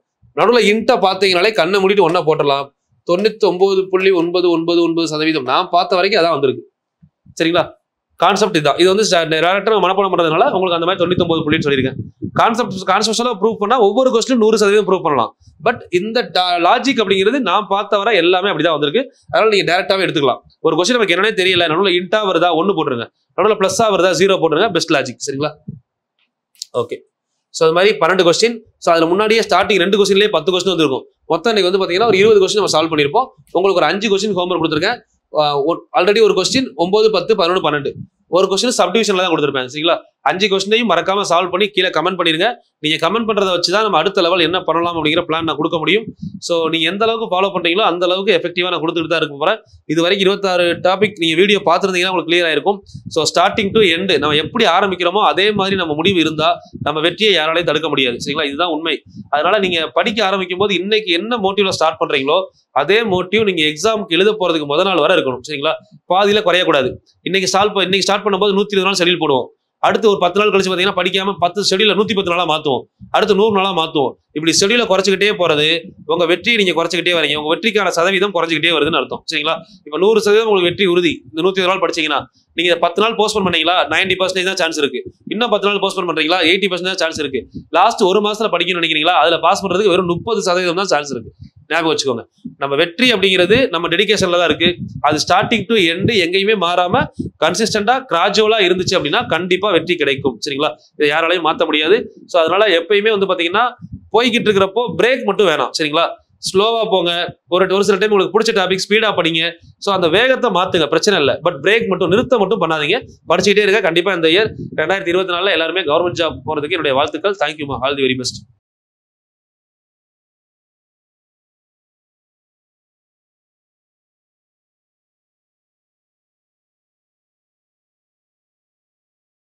நடுவில் இன்ட்டை பார்த்தீங்கனாலே கண்ணை மூடிட்டு 1 போட்டுடலாம். 99.999% நான் பார்த்த வரைக்கும் அதான் வந்திருக்கு. சரிங்களா? கான்செப்ட் இதுதான். இது வந்து டேரக்டா மனப்பாடம் பண்றதுனால உங்களுக்கு அந்த மாதிரி 99 புள்ளின்னு சொல்லியிருக்கேன். கான்செப்ஷனலா ப்ரூவ் பண்ணா ஒவ்வொரு கொஸ்டினும் 100% ப்ரூவ் பண்ணலாம். பட் இந்த லாஜிக் அப்படிங்கிறது நான் பார்த்த வர எல்லாமே அப்படிதான் வந்திருக்கு. அதனால நீங்க டேரக்டாவே எடுத்துக்கலாம். ஒரு கொஸ்டின் நமக்கு என்னன்னே தெரியல, நடுவில் இன்டா வருதா 1 போட்டுருங்க, நடுவில் பிளஸ்ஸா வருதா 0 போட்டுருங்க, பெஸ்ட் லாஜிக். சரிங்களா? ஓகே. ஸோ அது மாதிரி 12 கொஸ்டின். ஸோ அதில் முன்னாடியே ஸ்டார்டிங் 2 கொஸ்டின்லேயே 10 கொஸ்டின் வந்துருக்கும். மொத்தம் இன்னைக்கு வந்து பார்த்தீங்கன்னா ஒரு 20 கொஸ்டின் நம்ம சால்வ் பண்ணியிருப்போம். உங்களுக்கு ஒரு 5 கொஸ்டின் ஹோம்ஒர்க் கொடுத்துருக்கேன். ஆல்ரெடி ஒரு கொஸ்டின் 9, 10, 11, 12 ஒரு கொஸ்டின் சப்டிவிஷன்ல தான் கொடுத்துருப்பேன். சரிங்களா? 5 கொஸ்டினையும் மறக்காம சால்வ் பண்ணி கீழே கமெண்ட் பண்ணிருங்க. நீங்க கமெண்ட் பண்றதை வச்சு தான் நம்ம அடுத்த லெவல் என்ன பண்ணலாம் அப்படிங்கிற பிளான் நான் கொடுக்க முடியும். ஸோ நீங்க எந்த அளவுக்கு ஃபாலோ பண்றீங்களோ அந்த அளவுக்கு எஃபெக்டிவா நான் கொடுத்துட்டு தான் இருக்க போறேன். இது வரைக்கும் 26 டாபிக் நீங்க வீடியோ பார்த்துருந்தீங்கன்னா உங்களுக்கு கிளியர் ஆயிருக்கும். ஸோ ஸ்டார்டிங் டு எண்டு நம்ம எப்படி ஆரம்பிக்கிறோமோ அதே மாதிரி நம்ம முடிவு இருந்தா நம்ம வெற்றியை யாராலையும் தடுக்க முடியாது. சரிங்களா? இதுதான் உண்மை. அதனால நீங்க படிக்க ஆரம்பிக்கும் போது இன்னைக்கு என்ன மோட்டிவ்ல ஸ்டார்ட் பண்றீங்களோ அதே மோட்டிவ் நீங்க எக்ஸாமுக்கு எழுத போறதுக்கு முதல் நாள் வரை இருக்கணும். சரிங்களா? பாதியில குறையக்கூடாது. இன்னைக்கு ஸ்டார்ட் பண்ணும்போது 120 நாள் ஷெடியூல் போடுவோம். அடுத்து ஒரு 10 நாள் கழிச்சு பார்த்தீங்கன்னா படிக்காம 10 ஷெடியூல 110 நாளா மாத்துவோம். அடுத்து 100 நாளா மாத்துவோம். இப்படி ஷெடியூல குறைச்சிக்கிட்டே போறது உங்க வெற்றியை நீங்க குறைச்சிக்கிட்டே வரீங்க. உங்க வெற்றிக்கான சதவீதம் குறைஞ்சிக்கிட்டே வருதுன்னு அர்த்தம். சரிங்களா? இப்போ 100% உங்களுக்கு வெற்றி உறுதி. இந்த 120 நாள் படிச்சீங்கன்னா நீங்க 10 நாள் போஸ்ட்போன் பண்ணீங்களா 90% தான் சான்ஸ் இருக்கு. இன்னும் 10 நாள் போஸ்ட்போன் பண்றீங்களா 80% தான் சான்ஸ் இருக்கு. லாஸ்ட் ஒரு மாசத்துல படிக்கணும்னு நினைக்கிறீங்களா அதுல பாஸ் பண்றதுக்கு வெறும் 30% தான் சான்ஸ் இருக்கு. ஞாபகம் வச்சுக்கோங்க. நம்ம வெற்றி அப்படிங்கிறது நம்ம டெடிகேஷன்ல தான் இருக்கு. அது ஸ்டார்டிங் டு எண்டு எங்கேயுமே மாறாம கன்சிஸ்டண்டா கிராஜுவலா இருந்துச்சு அப்படின்னா கண்டிப்பா வெற்றி கிடைக்கும். சரிங்களா? இதை யாராலையும் மாற்ற முடியாது. ஸோ அதனால எப்பயுமே வந்து பாத்தீங்கன்னா போய்கிட்டு இருக்கிறப்போ பிரேக் மட்டும் வேணாம். சரிங்களா? ஸ்லோவா போங்க. ஒரு சில டைம் உங்களுக்கு பிடிச்ச டாபிக் ஸ்பீடா படிங்க. ஸோ அந்த வேகத்தை மாத்துங்க, பிரச்சனை இல்லை. பட் பிரேக் மட்டும் நிறுத்த மட்டும் பண்ணாதீங்க. படிச்சுக்கிட்டே இருக்க. கண்டிப்பா இந்த இயர் 2024 எல்லாருமே கவர்மெண்ட் ஜாப் போறதுக்கு என்னுடைய வாழ்த்துக்கள். தேங்க்யூமா. All the very best.